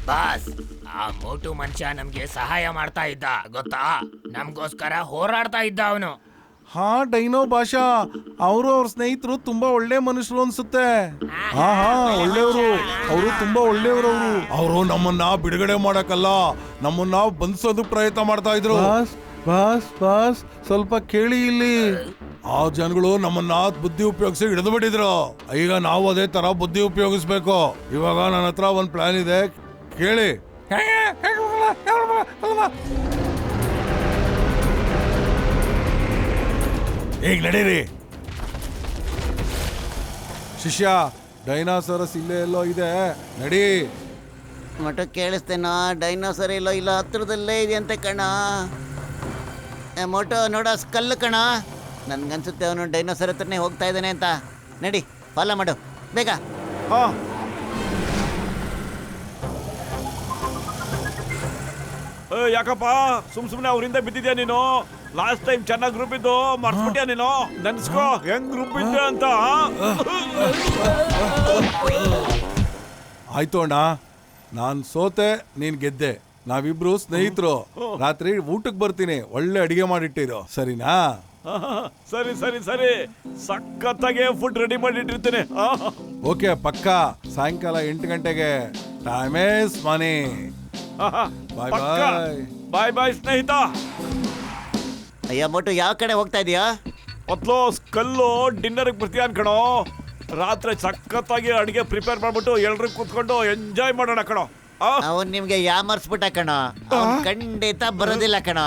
ಬಾಸ್, ಆ ಮೋಟು ಮನುಷ್ಯ ನಮ್ಗೆ ಸಹಾಯ ಮಾಡ್ತಾ ಇದ್ದ ಗೊತ್ತಾ? ನಮ್ಗೋಸ್ಕರ ಹೋರಾಡ್ತಾ ಇದ್ದ ಅವನು. ಹಾ ಡೈನೋ ಭಾಷಾ ಅವರು ಅವ್ರ ಸ್ನೇಹಿತರು ತುಂಬಾ ಒಳ್ಳೆ ಮನುಷ್ಯರು ಅನ್ಸುತ್ತೆ. ಹಾ ಒಳ್ಳೆಯವರು, ಅವರು ತುಂಬಾ ಒಳ್ಳೆಯವರು. ಅವರು ನಮ್ಮನ್ನ ಬಿಡುಗಡೆ ಮಾಡಕ್ಕಲ್ಲ, ನಮ್ಮನ್ನ ಬಂಧಿಸೋದಕ್ಕೆ ಪ್ರಯತ್ನ ಮಾಡ್ತಾ ಇದ್ರು. ಬಾಸ್ ಬಾಸ್ ಸ್ವಲ್ಪ ಕೇಳಿ ಇಲ್ಲಿ. ಆ ಜನಗಳು ನಮ್ಮನ್ನ ಬುದ್ಧಿ ಉಪಯೋಗಿಸಿ ಹಿಡಿದು ಬಿಟ್ಟಿದ್ರು. ಈಗ ನಾವು ಅದೇ ತರ ಬುದ್ಧಿ ಉಪಯೋಗಿಸ್ಬೇಕು. ಇವಾಗ ನನ್ನ ಹತ್ರ ಒಂದ್ ಪ್ಲಾನ್ ಇದೆ, ಕೇಳಿ. ಈಗ ನಡೀರಿ. ಶಿಷ್ಯ, ಡೈನಾಸರಸ್ ಇಲ್ಲೇ ಎಲ್ಲೋ ಇದೆ, ನಡಿ. ಮಠ ಕೇಳಿಸ್ತೇನೋ? ಡೈನೋಸರ್ ಎಲ್ಲೋ ಇಲ್ಲ, ಹತ್ರದಲ್ಲೇ ಇದೆ ಅಂತ ಕಣ. ಮೋಟೋ ನೋಡ, ಸ್ಕಲ್ ಕಣ. ನನ್ಗನ್ಸುತ್ತೆ ಅವನು ಡೈನೋಸರ್ ಹತ್ರನೇ ಹೋಗ್ತಾ ಇದ್ದಾನೆ ಅಂತ. ನಡಿ, ಫಾಲೋ ಮಾಡು ಬೇಗ. ಯಾಕಪ್ಪ ಸುಮ್ನೆ ಅವರಿಂದ ಬಿದ್ದಿದ್ಯಾ ನೀನು? ಲಾಸ್ಟ್ ಟೈಮ್ ಚೆನ್ನಾಗಿ ರುಬ್ಬಿದ್ದು ಮರ್ಸ್ಬಿಟ್ಯಾ ನೀನು? ನೆನ್ಸ್ಕೋ ಹೆಂಗ್ ರುಬ್ಬಿದ್ದೆ ಅಂತ. ಆಯ್ತು ಅಣ್ಣ, ನಾನ್ ಸೋತೆ, ನೀನ್ ಗೆದ್ದೆ. ನಾವಿಬ್ರು ಸ್ನೇಹಿತರು. ರಾತ್ರಿ ಊಟಕ್ಕೆ ಬರ್ತೀನಿ, ಒಳ್ಳೆ ಅಡಿಗೆ ಮಾಡಿಟ್ಟಿರೋ, ಸರಿನಾ? ಸರಿ ಸರಿ ಸರಿ, ಸಖತ್ತಾಗೆ ಫುಡ್ ರೆಡಿ ಮಾಡಿಟ್ಟಿರ್ತೀನಿ. ಓಕೆ, ಪಕ್ಕ. ಸಾಯಂಕಾಲ 8 ಗಂಟೆಗೆ. ಟೈಮ್ ಇಸ್ ಮನಿ. ಬಾಯ್ ಬಾಯ್. ಬಾಯ್ ಬಾಯ್ ಸ್ನೇಹಿತ. ಅಯ್ಯ ಮೋಟು, ಯಾವ ಕಡೆ ಹೋಗ್ತಾ ಇದೀಯಾ? ಮೊದ್ಲು ಸ್ಕಲ್ಲು ಡಿನ್ನರ್ಗೆ ಬರ್ತೀಯ ಅನ್ಕಣೋ. ರಾತ್ರಿ ಸಖತ್ತಾಗಿ ಅಡಿಗೆ ಪ್ರಿಪೇರ್ ಮಾಡ್ಬಿಟ್ಟು ಎಲ್ರು ಕೂತ್ಕೊಂಡು ಎಂಜಾಯ್ ಮಾಡೋಣ ಕಣೋ. ಅವನ್ ನಿಮ್ಗೆ ಯಾಮರ್ಸ್ಬಿಟ್ಟ ಕಣ. ಖಂಡಿತ ಬರೋದಿಲ್ಲ ಕಣ.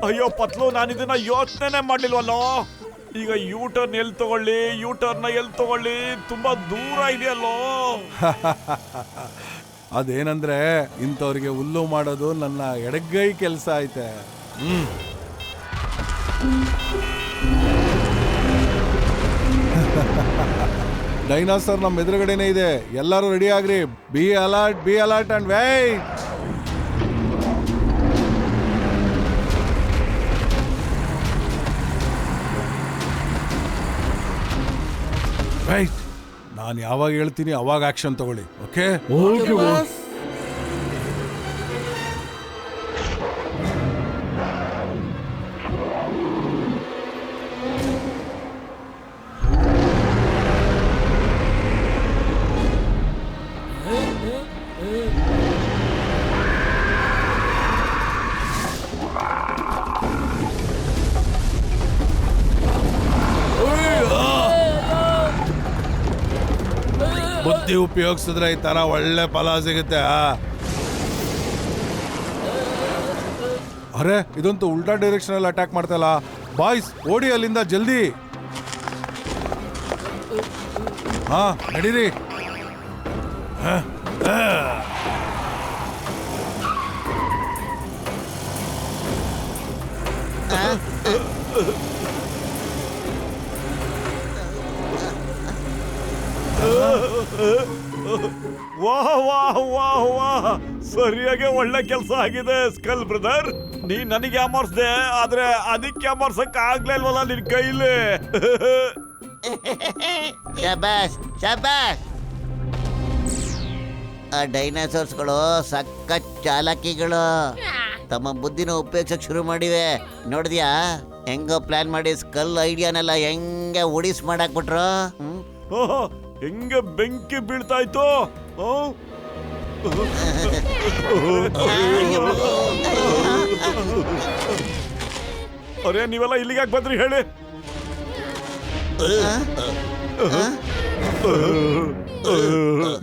ಅಯ್ಯೋ ಪತ್ಲು, ನಾನು ಇದನ್ನ ಯೋಚನೆ ಮಾಡ್ಲಿಲ್ವಲ್ಲೋ. ಈಗ ಯೂಟರ್ನ್ ಎಲ್ಲಿ ತಗೊಳ್ಳಿ, ಯೂಟರ್ನ್ ಎಲ್ಲಿ ತಗೊಳ್ಳಿ, ತುಂಬಾ ದೂರ ಇದೆಯಲ್ಲೋ. ಅದೇನಂದ್ರೆ ಇಂಥವ್ರಿಗೆ ಹುಲ್ಲು ಮಾಡೋದು ನನ್ನ ಎಡಗೈ ಕೆಲಸ ಐತೆ. ಡೈನಾಸರ್ ನಮ್ಮ ಎದುರುಗಡೆನೆ ಇದೆ. ಎಲ್ಲರೂ ರೆಡಿ ಆಗ್ರಿ. Be alert and wait. Right, ನಾನು ಯಾವಾಗ ಹೇಳ್ತೀನಿ ಅವಾಗ ಆಕ್ಷನ್ ತಗೊಳ್ಳಿ. ಓಕೆ? ಬುದ್ಧಿ ಉಪಯೋಗಿಸಿದ್ರೆ ಈ ತರ ಒಳ್ಳೆ ಫಲ ಸಿಗುತ್ತೆ. ಅರೆ, ಇದಂತೂ ಉಲ್ಟಾ ಡೈರೆಕ್ಷನ್ ಅಲ್ಲಿ ಅಟ್ಯಾಕ್ ಮಾಡ್ತಲ್ಲ. ಬಾಯ್ಸ್, ಓಡಿ ಅಲ್ಲಿಂದ ಜಲ್ದಿ. ಹಾ, ನಡೀರಿ. ವಾಹ್ ವಾಹ್ ವಾಹ್ ವಾಹ್, ಸರಿಯಾಗಿ ಒಳ್ಳೆ ಕೆಲಸ ಆಗಿದೆ ಸ್ಕಲ್ ಬ್ರದರ್. ನೀ ನನಗೆ ಯಾಮರ್ಸ್ದೆ, ಆದ್ರೆ ಅದಕ್ಕೆ ಯಾಮರ್ಸಕ್ ಆಗ್ಲೇ ಇಲ್ವಲ್ಲ ನಿನ್ ಕೈಲಿ. ಶಬಾಷ್ ಶಬಾಷ್. ಆ ಡೈನೋಸಾರ್ಸ್ಗಳು ಸಖತ್ ಚಾಲಾಕಿಗಳು. ತಮ್ಮ ಬುದ್ಧಿನ ಉಪಯೋಗಿಸಕ್ ಶುರು ಮಾಡಿವೆ. ನೋಡಿದ್ಯಾ ಹೆಂಗೋ ಪ್ಲಾನ್ ಮಾಡಿ ಸ್ಕಲ್ ಐಡಿಯಾನೆಲ್ಲ ಹೆಂಗೆ ಉಡಿಸ್ ಮಾಡಾಕ್ಬಿಟ್ರು. ಹೆಂಗೆ ಬೆಂಕಿ ಬೀಳ್ತಾ ಇತ್ತು. ಅರೇ, ನೀವೆಲ್ಲ ಇಲ್ಲಿಗೆ ಯಾಕೆ ಬಂದ್ರಿ ಹೇಳಿ?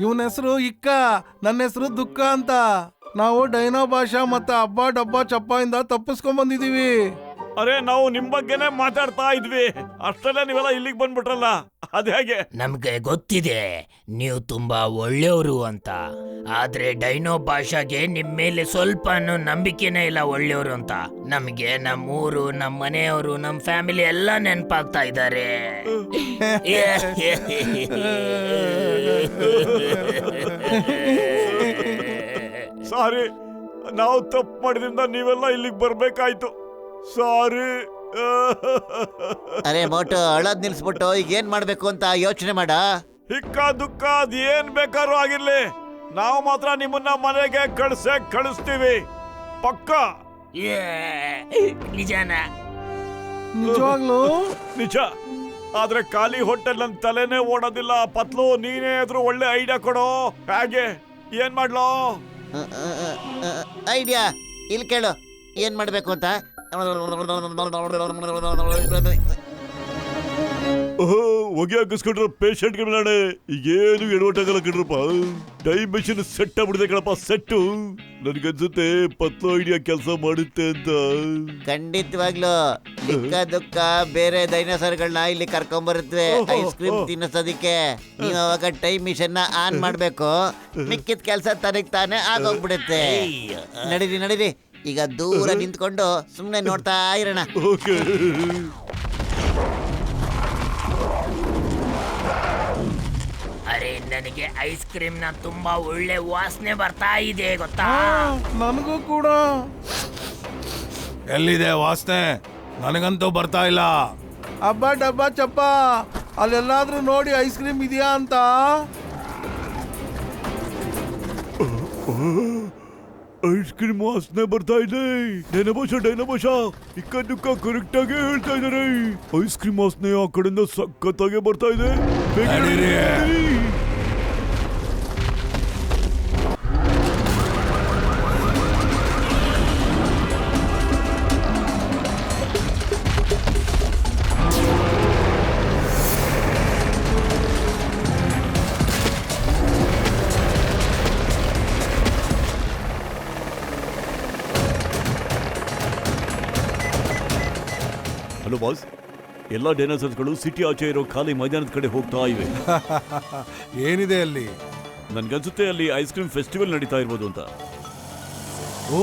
ಇವನ ಹೆಸರು ಇಕ್ಕ, ನನ್ನ ಹೆಸರು ದುಃಖ ಅಂತ. ನಾವು ಡೈನೋ ಭಾಷಾ ಮತ್ತೆ ಹಬ್ಬ ಡಬ್ಬ ಚಪ್ಪ ಇಂದ ತಪ್ಪಿಸ್ಕೊಂಡ್ ಬಂದಿದೀವಿ. ಅರೆ, ನಾವು ನಿಮ್ ಬಗ್ಗೆನೆ ಮಾತಾಡ್ತಾ ಇದ್ವಿ, ಅಷ್ಟೆಲ್ಲ ನೀವೆಲ್ಲ ಇಲ್ಲಿಗೆ ಬಂದ್ಬಿಟ್ರಲ್ಲ, ಅದ್ ಹೇಗೆ? ನಮ್ಗೆ ಗೊತ್ತಿದೆ ನೀವು ತುಂಬಾ ಒಳ್ಳೆಯವರು ಅಂತ. ಆದ್ರೆ ಡೈನೋ ಭಾಷಾಗೆ ನಿಮ್ ಮೇಲೆ ಸ್ವಲ್ಪ ನಂಬಿಕೆನೇ ಇಲ್ಲ ಒಳ್ಳೆಯವರು ಅಂತ. ನಮ್ಗೆ ನಮ್ಮೂರು, ನಮ್ಮ ಮನೆಯವರು, ನಮ್ಮ ಫ್ಯಾಮಿಲಿ ಎಲ್ಲ ನೆನಪಾಗ್ತಾ ಇದ್ದಾರೆ. ಸಾರಿ, ನಾವು ತಪ್ಪು ಮಾಡಿದ್ರಿಂದ ನೀವೆಲ್ಲ ಇಲ್ಲಿಗೆ ಬರ್ಬೇಕಾಯ್ತು. ಸಾರಿ. ಅರೆ ಮೋಟು, ಅಳೋದ್ ನಿಲ್ಸ್ಬಿಟ್ಟು ಈಗ ಏನ್ ಮಾಡ್ಬೇಕು ಅಂತ ಯೋಚನೆ ಮಾಡ. ಹಿಕ್ಕ ದುಃಖ ಅದ್ ಏನ್ ಬೇಕಾದ್ರೂ ಆಗಿರ್ಲಿ, ನಾವು ಮಾತ್ರ ನಿಮ್ಮನ್ನ ಮನೆಗೆ ಕಳಿಸ್ತೀವಿ, ಪಕ್ಕ. ನಿಜಾನ? ನಿಜವಾಗ್ಲೂ ನಿಜ. ಆದ್ರೆ ಖಾಲಿ ಹೊಟ್ಟೆಲ್ ನನ್ ತಲೆನೇ ಓಡೋದಿಲ್ಲ. ಪತ್ಲು, ನೀನೇ ಆದ್ರೂ ಒಳ್ಳೆ ಐಡಿಯಾ ಕೊಡೋ. ಹಾಗೆ ಏನ್ ಮಾಡ್ಲೋ? ಐಡಿಯಾ ಇಲ್ಲಿ ಕೇಳು, ಏನ್ ಮಾಡ್ಬೇಕು ಅಂತ. ಹೊಗೆ ಹಾಕಿಸ್ಕೊಂಡ್ರ ಪೇಷಂಟ್ಗೆ ನಾಳೆ ಈಗೇನು ಎಡವಟ್ಟಾಗಲ್ಲ ಕಣ್ರಪ್ಪ. ಟೈಮ್ ಮೆಷಿನ್ ಸೆಟ್ ಆಗ್ಬಿಡಿದೆ ಕಣಪ್ಪ, ಸೆಟ್ಟು. ನನ್ಗನ್ಸುತ್ತೆ ಪತ್ಲು ಐಡಿಯಾ ಕೆಲಸ ಮಾಡುತ್ತೆ ಅಂತ. ಖಂಡಿತವಾಗ್ಲು ಲಿಕ್ಕ ದುಃಖ ಬೇರೆ ಡೈನೋಸಾರ್ಗಳನ್ನ ಇಲ್ಲಿ ಕರ್ಕೊಂಡ್ಬರುತ್ತವೆ ಐಸ್ ಕ್ರೀಮ್ ತಿನ್ನಿಸೋದಿಕ್ಕೆ. ನೀವು ಅವಾಗ ಟೈಮ್ ಮಿಷನ್ ಆನ್ ಮಾಡ್ಬೇಕು, ಮಿಕ್ಕಿದ ಕೆಲಸ ತನಗ್ ತಾನೇ ಆಗೋಗ್ಬಿಡುತ್ತೆ. ನಡೀರಿ ನಡೀರಿ, ಈಗ ದೂರ ನಿಂತ್ಕೊಂಡು ಸುಮ್ನೆ ನೋಡ್ತಾ ಇರೋಣ. ಓಕೆ. ಅರೆ ನನಗೆ ಐಸ್ ಕ್ರೀಮ್ ನ ತುಂಬಾ ಒಳ್ಳೆ ವಾಸನೆ ಬರ್ತಾ ಇದೆ ಗೊತ್ತಾ? ನನಗೂ ಕೂಡ. ಎಲ್ಲಿದೆ ವಾಸನೆ? ನನಗಂತೂ ಬರ್ತಾ ಇಲ್ಲ. ಅಬ್ಬ ಡಬ್ಬ ಚಪ್ಪ, ಅಲ್ಲೆಲ್ಲಾದ್ರೂ ನೋಡಿ ಐಸ್ ಕ್ರೀಮ್ ಇದೆಯಾ ಅಂತ. ಐಸ್ ಕ್ರೀಮ್ ವಾಸನೆ ಬರ್ತಾ ಇದೆ. ಡೈನಮೋಶ ಇಕ್ಕ ದುಃಖ ಕರೆಕ್ಟ್ ಆಗಿ ಹೇಳ್ತಾ ಇದಾರೆ. ಐಸ್ ಕ್ರೀಮ್ ವಾಸನೆ ಆ ಕಡೆಯಿಂದ ಸಖತ್ತಾಗೆ ಬರ್ತಾ ಇದೆ. ಬೇಗ ನಡೀರಿ. ಹಲೋ ಬಾಸ್, ಎಲ್ಲಾ ಡೈನೋಸಾರ್ಸ್ಗಳು ಸಿಟಿ ಆಚೆ ಇರೋ ಖಾಲಿ ಮೈದಾನದ ಕಡೆ ಹೋಗ್ತಾ ಇವೆ. ಏನಿದೆ ಅಲ್ಲಿ? ನನ್ಗನ್ಸುತ್ತೆ ಅಲ್ಲಿ ಐಸ್ ಕ್ರೀಮ್ ಫೆಸ್ಟಿವಲ್ ನಡೀತಾ ಇರ್ಬೋದು ಅಂತ. ಓ,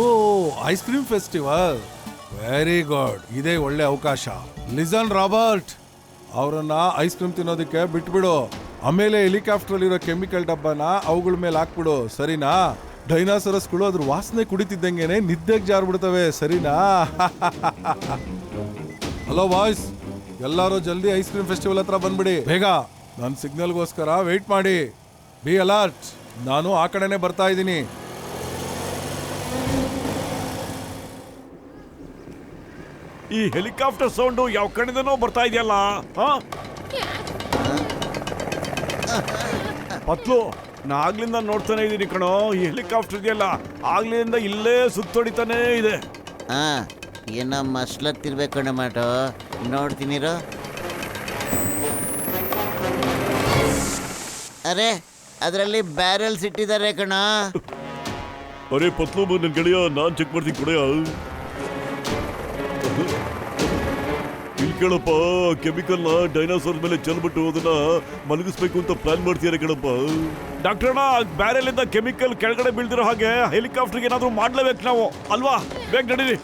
ice cream festival, very good. ಇದೇ ಒಳ್ಳೆ ಅವಕಾಶ. ಲಿಸನ್ ರಾಬರ್ಟ್, ಅವರನ್ನ ಐಸ್ ಕ್ರೀಮ್ ತಿನ್ನೋದಕ್ಕೆ ಬಿಟ್ಬಿಡು. ಆಮೇಲೆ ಹೆಲಿಕಾಪ್ಟರ್ ಇರೋ ಕೆಮಿಕಲ್ ಡಬ್ಬನ ಅವುಗಳ ಮೇಲೆ ಹಾಕ್ಬಿಡು, ಸರಿನಾ? ಡೈನಾಸರಸ್ಗಳು ಅದ್ರ ವಾಸನೆ ಕುಡಿತಿದ್ದಂಗೆನೆ ನಿದ್ದೆಗೆ ಜಾರ್ಬಿಡ್ತವೆ, ಸರಿನಾ? ಹಲೋ ಬಾಯ್ಸ್, ಎಲ್ಲರೂ ಜಲ್ದಿ ಐಸ್ ಕ್ರೀಮ್ ಫೆಸ್ಟಿವಲ್ ಹತ್ರ ಬಂದ್ಬಿಡಿ ಬೇಗ. ನನ್ನ ಸಿಗ್ನಲ್ಗೋಸ್ಕರ ವೆಯ್ಟ್ ಮಾಡಿ. ಬಿ ಅಲರ್ಟ್, ನಾನು ಆ ಕಡೆನೆ ಬರ್ತಾ ಇದ್ದೀನಿ. ಈ ಹೆಲಿಕಾಪ್ಟರ್ ಸೌಂಡು ಯಾವ ಕಡೆಯಿಂದನೋ ಬರ್ತಾ ಇದೆಯಲ್ಲ. ಪತ್ಲು, ನಾ ಆಗ್ಲಿಂದ ನೋಡ್ತಾನೆ ಇದ್ದೀನಿ ಕಣೋ. ಈ ಹೆಲಿಕಾಪ್ಟರ್ ಇದೆಯಲ್ಲ, ಆಗ್ಲಿಂದ ಇಲ್ಲೇ ಸುತ್ತೊಡಿತಾನೆ ಇದೆ. ಹಾ, ಏನೋ ಮಸ್ಲತ್ತಿರ್ಬೇಕು ಟೊಮ್ಯಾಟೊ. ನೋಡ್ತೀನಿರೋ. ಅರೆ, ಅದರಲ್ಲಿ ಬ್ಯಾರೆಲ್ಸ್ ಇಟ್ಟಿದ್ದಾರೆ ಕಣ. ಅರೆ ಪತ್ಲು, ನನ್ನ ಗೆಳೆಯ, ನಾನ್ ಚೆಕ್ ಮಾಡ್ತೀನಿ ಕೊಡೆಯ. ಇಲ್ಲಿ ಕೇಳಪ್ಪ, ಕೆಮಿಕಲ್ನ ಡೈನಾಸೋರ್ ಮೇಲೆ ಚೆಲ್ಬಿಟ್ಟು ಅದನ್ನ ಮಲಗಿಸ್ಬೇಕು ಅಂತ ಪ್ಲಾನ್ ಮಾಡ್ತೀರಾ ಕಣಪ್ಪ. ಡಾಕ್ಟರ್ನ ಬ್ಯಾರೆಲ್ ಇಂದ ಕೆಮಿಕಲ್ ಕೆಳಗಡೆ ಬೀಳ್ದಿರೋ ಹಾಗೆ ಹೆಲಿಕಾಪ್ಟರ್ಗೆ ಏನಾದ್ರೂ ಮಾಡ್ಲೇಬೇಕು ನಾವು, ಅಲ್ವಾ? ಬೇಗ ನಡೀರಿ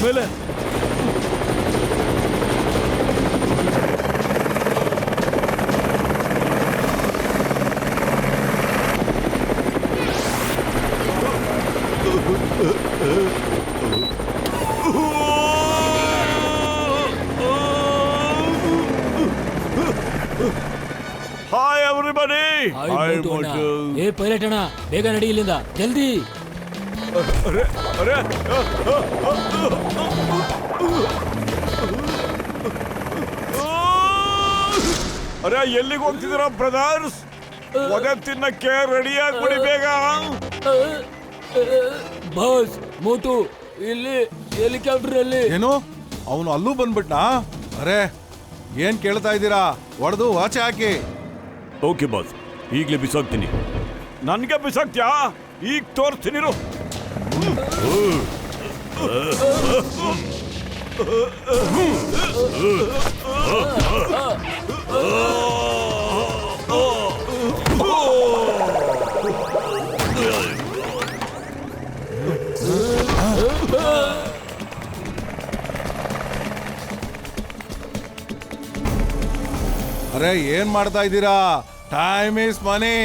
ಮೇಲೆ. Hi everybody. ಏ ಪೈಲಟ್ ಅಣ್ಣ, ಬೇಗ ನಡಿ ಇಲ್ಲಿಂದ, ಜಲ್ದಿ. ಅರೆ ಅರೆ, ಅರೆ ಎಲ್ಲಿಗೆ ಹೋಗ್ತಿದ್ದೀರಾ ಬ್ರದರ್ಸ್? ಒದೆ ತಿನ್ನಕ್ಕೆ ರೆಡಿ ಆಗ್ಬಿಡಿ ಬೇಗ. ಬಾಸ್, ಮೋಟು ಇಲ್ಲಿ ಹೆಲಿಕಾಪ್ಟರ್ ಅಲ್ಲಿ. ಏನು, ಅವನು ಅಲ್ಲೂ ಬಂದ್ಬಿಟ್ನಾ? ಅರೆ, ಏನ್ ಕೇಳ್ತಾ ಇದ್ದೀರಾ? ಹೊಡೆದು ಆಚೆ ಹಾಕಿ. ಓಕೆ ಬಾಸ್, ಈಗಲೇ ಬಿಸಾಕ್ತೀನಿ. ನನ್ಗೆ ಬಿಸಾಕ್ತ್ಯಾ? ಈಗ ತೋರಿಸ್ತೀನಿ. ಅರೆ, ಏನ್ ಮಾಡ್ತಾ ಇದ್ದೀರಾ? Time is money.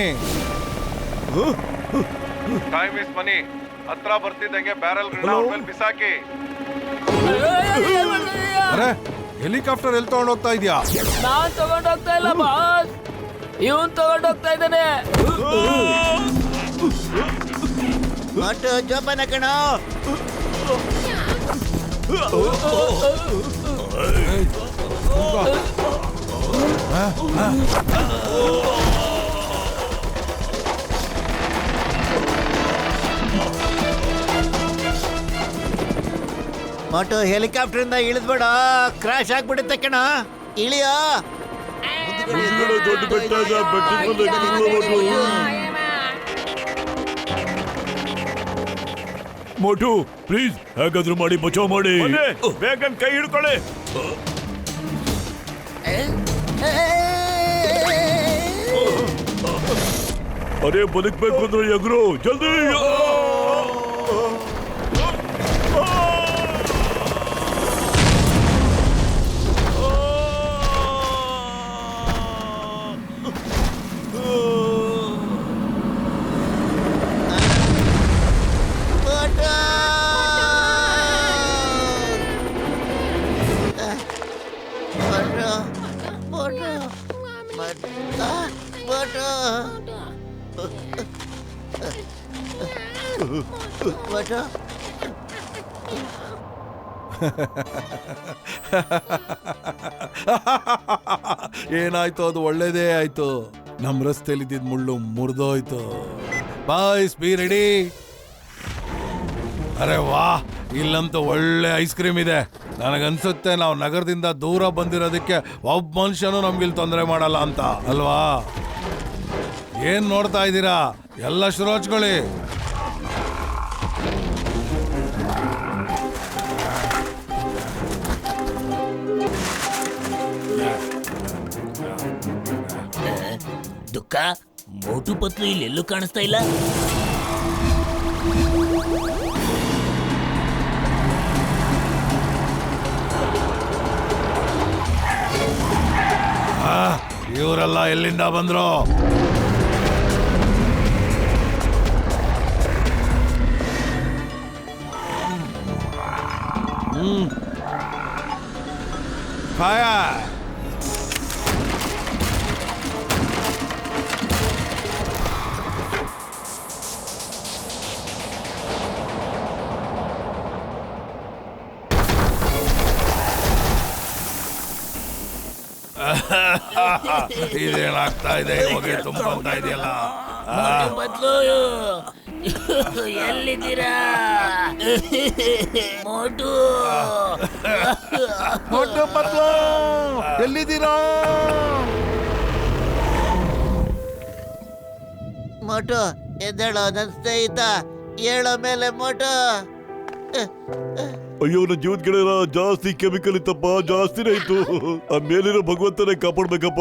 Time is money. ಹತ್ರ ಬರ್ತಿದ್ದಂಗೆ ಬ್ಯಾರಲ್ಗಳನ್ನ ಅವ್ರ ಮೇಲೆ ಬಿಸಾಕಿ. ಅರೆ, ಹೆಲಿಕಾಪ್ಟರ್ ಎಲ್ಲಿ ತಗೊಂಡು ಹೋಗ್ತಾ ಇದೀಯಾ? ನಾನ್ ತಗೊಂಡು ಹೋಗ್ತಾ ಇಲ್ಲ ಬಾಸ್, ಇವನ್ ತಗೊಂಡು ಹೋಗ್ತಾ ಇದ್ದಾನೆ. ಒಟ್ಟು ಜೋಪಾನ ಕಣೋ. ಮೋಟು ಹೆಲಿಕಾಪ್ಟರ್ ಇಂದ ಇಳಿದ್ಬೇಡ, ಕ್ರಾಶ್ ಆಗ್ಬಿಡುತ್ತೆ ಕಣ. ಇಳಿಯ ದೊಡ್ಡ ಬೆಟ್ಟ ಇದೆ, ಬೆಟ್ಟದ ಮೇಲೆ ನಿಂತ್ಕೊಳ್ಳೋದು. ಮೋಟು ಪ್ಲೀಸ್ ಹೇಗಾದ್ರೂ ಮಾಡಿ ಬಚಾವ್ ಮಾಡಿ. ಬೇಗ ಕೈ ಹಿಡ್ಕೊಳ್ಳಿ. ಅರೆ ಬದುಕ್ಬೇಕು ಅಂದ್ರೆ ಎಗ್ರು ಜಲ್ದಿ. ಏನಾಯ್ತು, ಅದು ಒಳ್ಳೇದೇ ಆಯ್ತು. ನಮ್ ರಸ್ತೆಯಲ್ಲಿ ಇದ್ದಿದ್ ಮುಳ್ಳು ಮುರಿದೋಯ್ತು. Boys be ready. ಅರೆ ವಾ, ಇಲ್ಲಂತೂ ಒಳ್ಳೆ ಐಸ್ ಕ್ರೀಮ್ ಇದೆ. ನನಗನ್ಸುತ್ತೆ ನಾವು ನಗರದಿಂದ ದೂರ ಬಂದಿರೋದಕ್ಕೆ ಒಬ್ಬ ಮನುಷ್ಯನೂ ನಮ್ಗಿಲ್ ತೊಂದರೆ ಮಾಡಲ್ಲ ಅಂತ ಅಲ್ವಾ? ಏನ್ ನೋಡ್ತಾ ಇದ್ದೀರಾ, ಎಲ್ಲ ಶುರು ಹಚ್ಕೊಳ್ಳಿ. ದುಃಖ ಮೋಟು ಪತ್ಲು ಇಲ್ಲಿ ಎಲ್ಲೂ ಕಾಣಿಸ್ತಾ ಇಲ್ಲ. ಇವರೆಲ್ಲ ಎಲ್ಲಿಂದ ಬಂದ್ರು? ಫೈರ್! ಇದೇನಾಗ್ತಾ ಇದೆ, ಹೊಗೆ ತುಂಬಂತ ಇದೆಯಲ್ಲ. ಬದ್ಲು ಎಲ್ಲಿದ್ದೀರಾ? ಮೋಟು ಮೋಟು ಪತ್ಲು ಎಲ್ಲಿದ್ದೀರಾ? ಮೋಟು ಎದ್ದೇಳೋ ನನ್ ಸ್ನೇಹಿತ, ಹೇಳೋ ಮೇಲೆ ಮೋಟು. ಅಯ್ಯೋ ನನ್ನ ಜೀವದ ಗೆಳೆಯರ, ಜಾಸ್ತಿ ಕೆಮಿಕಲ್ ಇತ್ತಪ್ಪ, ಜಾಸ್ತಿನೇ ಇತ್ತು. ಆ ಮೇಲಿರೋ ಭಗವಂತನೇ ಕಾಪಾಡ್ಬೇಕಪ್ಪ.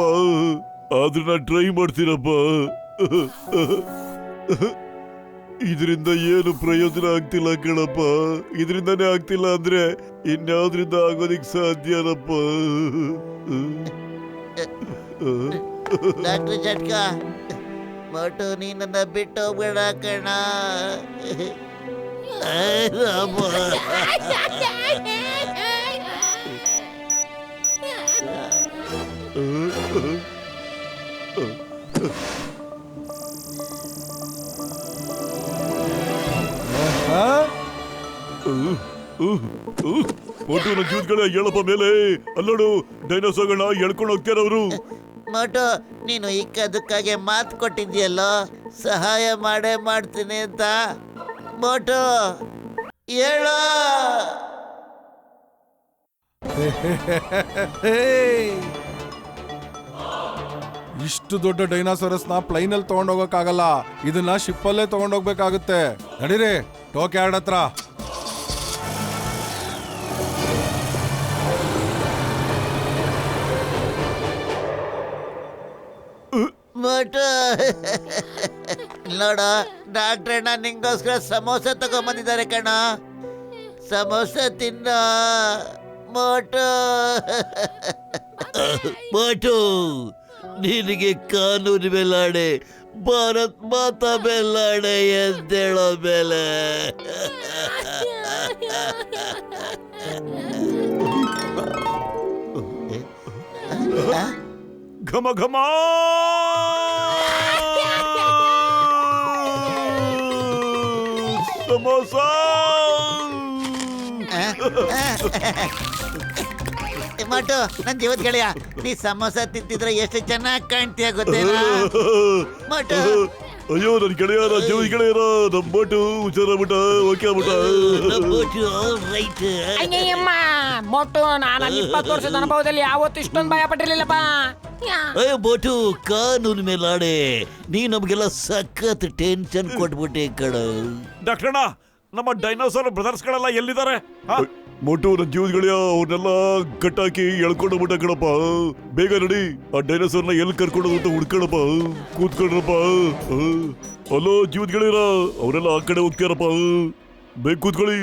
ಆದ್ರೆ ನಾನು ಟ್ರೈ ಮಾಡ್ತೀನಪ್ಪ. ಇದರಿಂದ ಏನು ಪ್ರಯೋಜನ ಆಗ್ತಿಲ್ಲ ಕಣಪ್ಪ. ಇದರಿಂದಾನೇ ಆಗ್ತಿಲ್ಲ ಅಂದ್ರೆ ಇನ್ಯಾವ್ದ್ರಿಂದ ಆಗೋದಿಕ್ ಸಾಧ್ಯನಪ್ಪ. ಡಾಕ್ಟರ್ ಜಟ್ಕ, ಮೋಟು ನೀನನ್ನ ಬಿಟ್ಟು ಹೋಗ್ಬೇಡ ಕಣ. ಮೋಟು ನನ್ನ ಜೀವದ ಹೇಳಪ್ಪ ಮೇಲೆ. ಅಲ್ಲೋಡು, ಡೈನೋಸಾರ್ಗಳನ್ನ ಎಳ್ಕೊಂಡು ಹೋಗ್ತಾರ ಅವರು. ಮೋಟು, ನೀನು ಇಕ್ಕದಕ್ಕಾಗೆ ಮಾತು ಕೊಟ್ಟಿದ್ಯಲ್ಲೋ, ಸಹಾಯ ಮಾಡೇ ಮಾಡ್ತೀನಿ ಅಂತ. ಮೋಟು ಹೇಳೋ. ಇಷ್ಟು ದೊಡ್ಡ ಡೈನಾಸರಸ್ನ ಪ್ಲೈನಲ್ಲಿ ತಗೊಂಡೋಗಕ್ಕಾಗಲ್ಲ. ಇದನ್ನ ಶಿಪ್ಪಲ್ಲೇ ತಗೊಂಡೋಗ್ಬೇಕಾಗುತ್ತೆ. ನಡೀರಿ ಟೋಕ್ ಯಾರ್ಡ್ ಹತ್ರ. ಮೋಟು ನೋಡ, ಡಾಕ್ಟ್ರಣ್ಣ ನಿಂಗೋಸ್ಕರ ಸಮೋಸ ತಗೊಂಬಂದಿದ್ದಾರೆ ಕಣ. ಸಮೋಸ ತಿನ್ನ ಮೋಟು. ಮೋಟು, ನಿನಗೆ ಕಾನೂನು ಮೇಲಾಡೆ, ಭಾರತ್ ಮಾತಾ ಮೇಲಾಡೆ ಎದ್ದೇಳೋ ಮೇಲೆ. ಘಮ ಘಮ ಸಮೋಸ. ಮೋಟು ನನ್ ಜೀವದ ಗೆಳೆಯ, ನೀ ಸಮೋಸ ತಿಂತಿದ್ರೆ ಎಷ್ಟು ಚೆನ್ನಾಗಿ ಕಾಣ್ತೀಯ ಗೊತ್ತೇನಾ ಮೋಟು? ಅಯ್ಯೋ ನನ್ ಗೆಳೆಯರ ಜೀವ ಗೆಳೆಯರ ನಮ್ಮಟ್ಟು ಹುಷಾರಾಗ್ಬಿಟ್ಟ, ಓಕೆ ಆಗ್ಬಿಟ್ಟ. ರೈಟ್. ಅಯ್ಯಮ್ಮ ಮೊಟ್ಟು ನಾನು 20 ವರ್ಷದ ಅನುಭವದಲ್ಲಿ ಯಾವತ್ತೂ ಇಷ್ಟೊಂದು ಭಯ ಪಟ್ಟಿರ್ಲಿಲ್ಲಪ್ಪ. ಬೋಟು ಕಾನೂನು ಮೇಲಾಡೆ, ನೀ ನಮ್ಗೆಲ್ಲ ಸಖತ್ ಟೆನ್ಷನ್ ಕೊಟ್ಬಿಟ್ಟೆ ಕಣ. ಡಾಕ್ಟರ್ಣ, ನಮ್ಮ ಡೈನೋಸಾರ್ ಬ್ರದರ್ಸ್ಗಳೆಲ್ಲ ಎಲ್ಲಿದ್ದಾರೆ? ಮೊಟ್ಟು ನನ್ನ ಜೀವದ ಗೆಳೆಯ, ಅವ್ರನ್ನೆಲ್ಲ ಕಟ್ಟಾಕಿ ಎಳ್ಕೊಂಡು ಬಿಟ್ಟ ಕಣಪ್ಪ. ಬೇಗ ನಡಿ, ಆ ಡೈನೋಸಾರ್ನ ಎಲ್ಲಿ ಕರ್ಕೊಂಡು ಅಂತ ಹುಡ್ಕಣಪ್ಪ. ಕೂತ್ಕೊಳ್ರಪ್ಪ. ಅಲೋ ಜೀವದ ಗೆಳೆಯರ, ಅವರೆಲ್ಲ ಆ ಕಡೆ ಹೋಗ್ತಾರಪ್ಪ. ಬೇಗ ಕೂತ್ಕೊಳ್ಳಿ.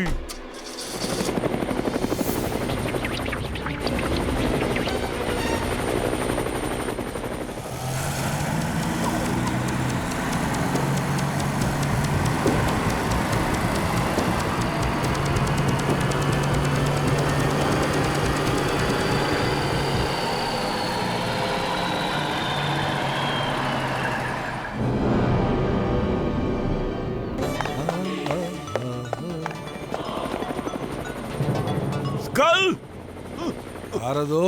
ಯಾರದು?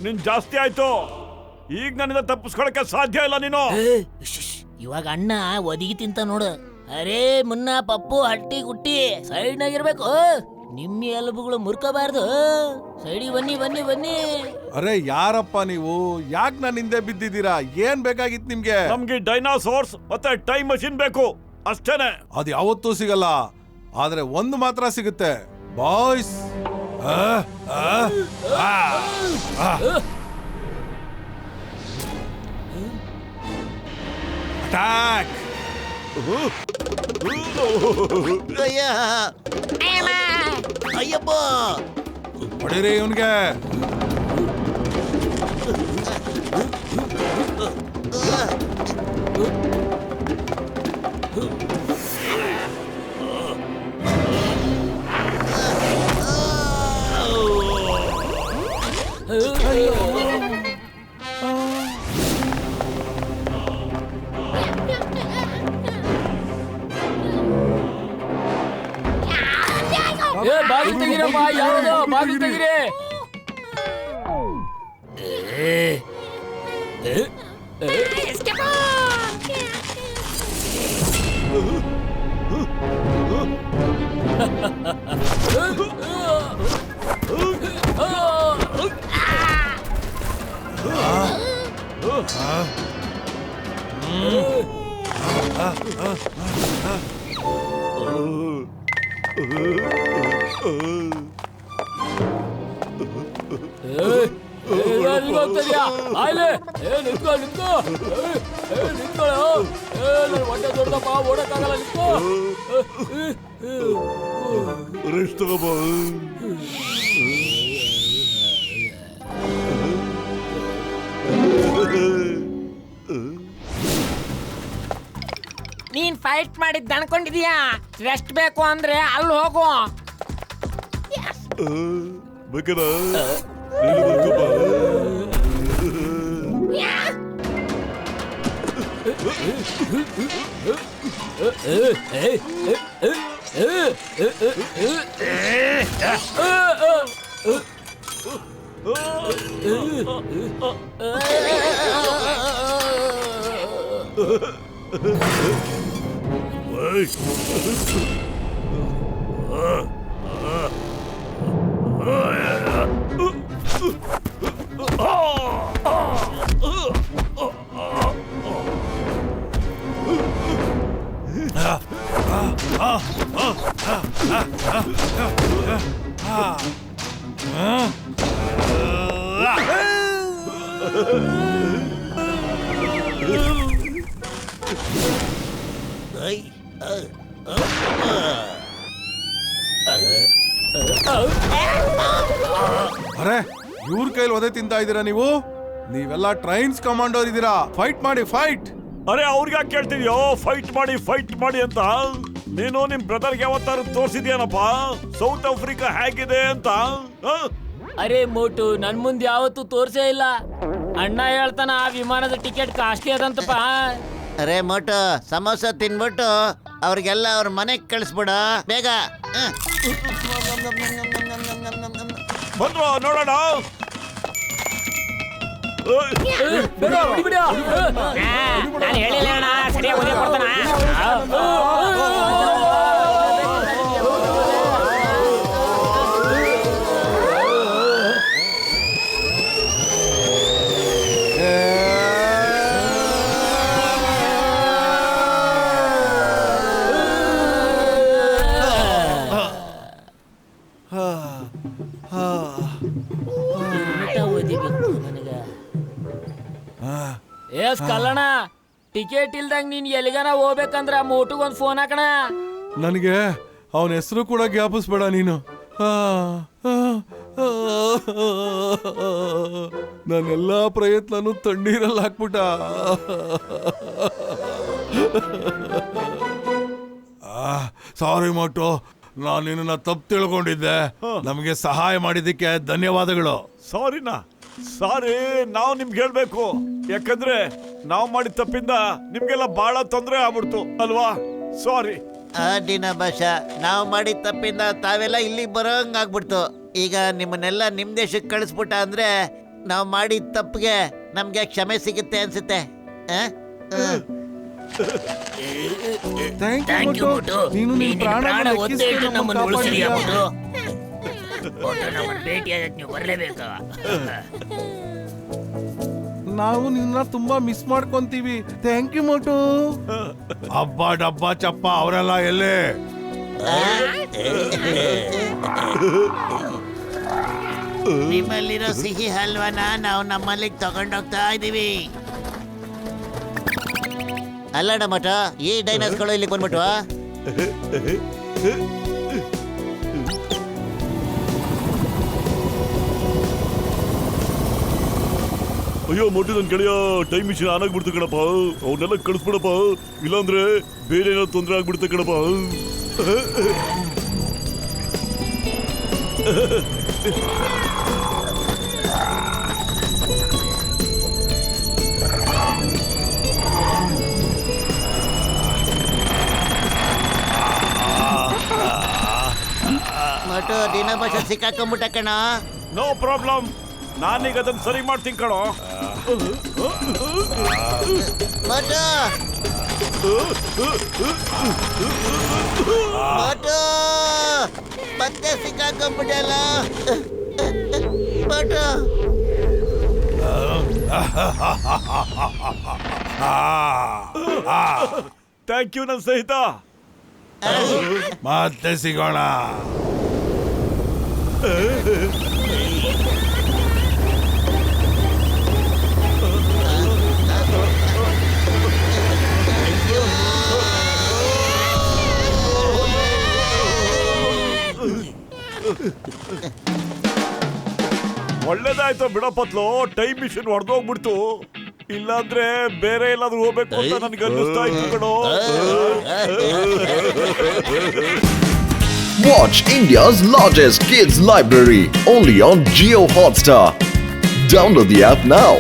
ನಿನ್ ಜಾಸ್ತಿ ಆಯ್ತು, ಈಗ ನನ್ನಿಂದ ತಪ್ಪಿಸ್ಕೊಳಕ್ಕೆ ಸಾಧ್ಯ ಇಲ್ಲ ನೀನು. ಇವಾಗ ಅಣ್ಣ ಒದಗಿ ತಿಂತ ನೋಡು. ಅರೇ ಮುನ್ನ ಪಪ್ಪು ಹಟ್ಟಿ ಗುಟ್ಟಿ ಸೈಡ್ ನಾಗಿರ್ಬೇಕು. ನಿಮ್ಮಿ ಎಲುಬುಗಳು ಮುರ್ಕೋಬಾರ್ದು. ಸೈಡಿಗೆ ಬನ್ನಿ ಬನ್ನಿ ಬನ್ನಿ. ಅರೆ ಯಾರಪ್ಪ ನೀವು? ಯಾಕೆ ನನ್ನ ಹಿಂದೆ ಬಿದ್ದಿದ್ದೀರಾ? ಏನ್ ಬೇಕಾಗಿತ್ತು ನಿಮ್ಗೆ? ನಮ್ಗೆ ಡೈನಾಸೋರ್ಸ್ ಮತ್ತೆ ಟೈಮ್ ಮಷಿನ್ ಬೇಕು, ಅಷ್ಟೇನೆ. ಅದು ಯಾವತ್ತೂ ಸಿಗಲ್ಲ, ಆದ್ರೆ ಒಂದು ಮಾತ್ರ ಸಿಗುತ್ತೆ ಬಾಯ್ಸ್. ಅಟ್ಯಾಕ್! ಅಯ್ಯಪ್ಪ, ಹೊಡಿರಿ ಇವನ್ಗೆ. ಬಾಗಿಲು ತೆಗೀರಪ್ಪ, ಯಾವುದು ಬಾಗಿಲು ತೆಗೀರಿ. ದೊಡ್ಡಪ್ಪ ಓಡಕ್ಕಾಗಲ್ಲ. ರೆಸ್ಟ್ ತಗೋಬ. ನೀನ್ ಫೈಟ್ ಮಾಡಿದ್ ಅನ್ಕೊಂಡಿದ್ಯಾ? ರೆಸ್ಟ್ ಬೇಕು ಅಂದ್ರೆ ಅಲ್ಲಿ ಹೋಗು. ಬೇಕನ ಅರೆ ಇವ್ರ ಕೈಲಿ ಒದೆ ತಿಂತಾ ಇದ್ದೀರಾ ನೀವು? ನೀವೆಲ್ಲ ಟ್ರೈನ್ಸ್ ಕಮಾಂಡೋರ್ ಇದ್ದೀರಾ. ಫೈಟ್ ಮಾಡಿ, ಫೈಟ್. ಅರೆ ಅವ್ರಿಗೆ ಯಾಕೆ ಕೇಳ್ತಿದ್ಯೋ? ಫೈಟ್ ಮಾಡಿ ಅಂತ. ನೀನು ನಿಮ್ ಬ್ರದರ್ಗೆ ಯಾವತ್ತಾರು ತೋರಿಸಿದ್ಯಾನಪ್ಪ ಸೌತ್ ಆಫ್ರಿಕಾ ಹೇಗಿದೆ ಅಂತ? ಅರೆ ಮೋಟು, ನನ್ ಮುಂದೆ ಯಾವತ್ತೂ ತೋರ್ಸೇ ಇಲ್ಲ. ಅಣ್ಣ ಹೇಳ್ತಾನ ಆ ವಿಮಾನದ ಟಿಕೆಟ್ ಕಾಸ್ಟ್ಲಿ ಅದಂತಪ್ಪ. ಅರೆ ಮೋಟು ಸಮೋಸ ತಿನ್ಬಿಟ್ಟು ಅವ್ರಿಗೆಲ್ಲ ಅವ್ರ ಮನೆಗೆ ಕಳಿಸ್ಬಿಡ ಬೇಗ. ಬಂದ್ರು ನೋಡೋಣ. ನಾನು ಹೇಳಿಲ್ಲ ಅಣ್ಣ, ಸರಿಯಾಗಿ ಓದಿ ಕೊಡ್ತಾನ. ಏಸ್ ಕಲ್ಲಣ, ಟಿಕೆಟ್ ಇಲ್ದಂಗ ನೀನ್ ಎಲ್ಲಿಗಾನ ಹೋಗ್ಬೇಕಂದ್ರ ಮೋಟುಗೊಂದು ಫೋನ್ ಹಾಕಣ. ನನಗೆ ಅವನ ಹೆಸರು ಕೂಡ ಜ್ಞಾಪಿಸ್ಬೇಡ ನೀನು. ನನ್ನೆಲ್ಲ ಪ್ರಯತ್ನನು ತಣ್ಣೀರಲ್ಲಿ ಹಾಕ್ಬಿಟ್ಟ. ಸಾರಿ ಮೋಟು, ನಾನು ನಿನ್ನ ತಪ್ಪು ತಿಳ್ಕೊಂಡಿದ್ದೆ. ನಮಗೆ ಸಹಾಯ ಮಾಡಿದ್ದಕ್ಕೆ ಧನ್ಯವಾದಗಳು. ಸಾರಿನಾ? ಸಾರಿ ನಾವು ನಿಮ್ಗೆ ಹೇಳ್ಬೇಕು, ಯಾಕಂದ್ರೆ ನಾವು ಮಾಡಿದ ತಪ್ಪಿಂದ ನಿಮ್ಗೆಲ್ಲ ಬಹಳ ತೊಂದರೆ ಆಗ್ಬಿಡ್ತು ಅಲ್ವಾ? ಸಾರಿ. ದಿನ ಭಾಷ, ನಾವು ಮಾಡಿದ ತಪ್ಪಿಂದ ತಾವೆಲ್ಲ ಇಲ್ಲಿಗೆ ಬರೋಂಗ್ ಆಗ್ಬಿಡ್ತು. ಈಗ ನಿಮ್ಮನ್ನೆಲ್ಲ ನಿಮ್ ದೇಶಕ್ಕೆ ಕಳಿಸ್ಬಿಟ್ಟ ಅಂದ್ರೆ ನಾವು ಮಾಡಿದ ತಪ್ಪಿಗೆ ನಮ್ಗೆ ಕ್ಷಮೆ ಸಿಗುತ್ತೆ ಅನ್ಸುತ್ತೆ. Thank you Motu. ನೀನು ನಿನ್ನ ಪ್ರಾಣ ಒತ್ತೆಯಿಟ್ಟು ನಮ್ಮನ್ನು ಉಳಿಸಿದ್ಯಾ ಮೋಟು. ಮೋಟು, ನಮ್ಮನ್ನು ಭೇಟಿಯಾಗಕ್ಕೆ ನೀವು ಬರಲೇಬೇಕಾ? ನಾವು ನಿನ್ನ ತುಂಬಾ ಮಿಸ್ ಮಾಡ್ಕೊಂತೀವಿ. Thank you Motu. ಹಬ್ಬ ಡಬ್ಬ ಚಪ್ಪ ಅವರೆಲ್ಲ ಎಲ್ಲೇ? ನಿಮ್ಮಲ್ಲಿರೋ ಸಿಹಿ ಹಲ್ವಾನ ನಾವು ನಮ್ಮಲ್ಲಿಗೆ ತಗೊಂಡೋಗ್ತಾ ಇದೀವಿ. ಅಲ್ಲಣ್ಣ ಮಠ, ಈ ಡೈನೋಸ್ಗಳು ಇಲ್ಲಿ ಬಂದ್ಬಿಟ್ವಾ? ಅಯ್ಯೋ ಮೊಟ್ಟಿ, ನನ್ ಗೆಳೆಯ ಟೈಮ್ ಮಿಷಿನ್ ಆನ್ ಆಗ್ಬಿಡ್ತು ಕಣಪ್ಪ. ಅವನ್ನೆಲ್ಲ ಕಳಿಸ್ಬಿಡಪ್ಪ, ಇಲ್ಲಾಂದ್ರೆ ಬೇರೆ ಏನೋ ತೊಂದರೆ ಆಗ್ಬಿಡುತ್ತೆ ಕಣಪ್ಪ. ಮಠು ದಿನ ಭಾಷೆ ಸಿಕ್ಕಾಕೊಂಡ್ಬಿಟ್ಟ ಕಣ. ನೋ ಪ್ರಾಬ್ಲಮ್, ನಾನೀಗ ಅದನ್ನ ಸರಿ ಮಾಡ್ತೀನಿ ಕಣೋ. ಮಠು ಮಠು ಮತ್ತೆ ಸಿಕ್ಕಾಕೊಂಡ್ಬಿಟ್ಟಲ್ಲ ಮಠು. ಥ್ಯಾಂಕ್ ಯು ನನ್ನ ಸ್ನೇಹಿತ. ಮತ್ತೆ ಸಿಗೋಣ. ಒಳ್ಳೇದಾಯ್ತು ಬಿಡಪತ್ಲು, ಟೈಮ್ ಮಿಷಿನ್ ಹೊಡೆದೋಗ್ಬಿಡ್ತು. ಇಲ್ಲಾಂದ್ರೆ ಬೇರೆ ಎಲ್ಲಾದ್ರೂ ಹೋಗ್ಬೇಕು ಅಂತ ನನ್ಗೆ ಅನ್ನಿಸ್ತಾ ಇತ್ತು ಕಣೋ. Watch India's largest kids library only on Jio Hotstar. Download the app now.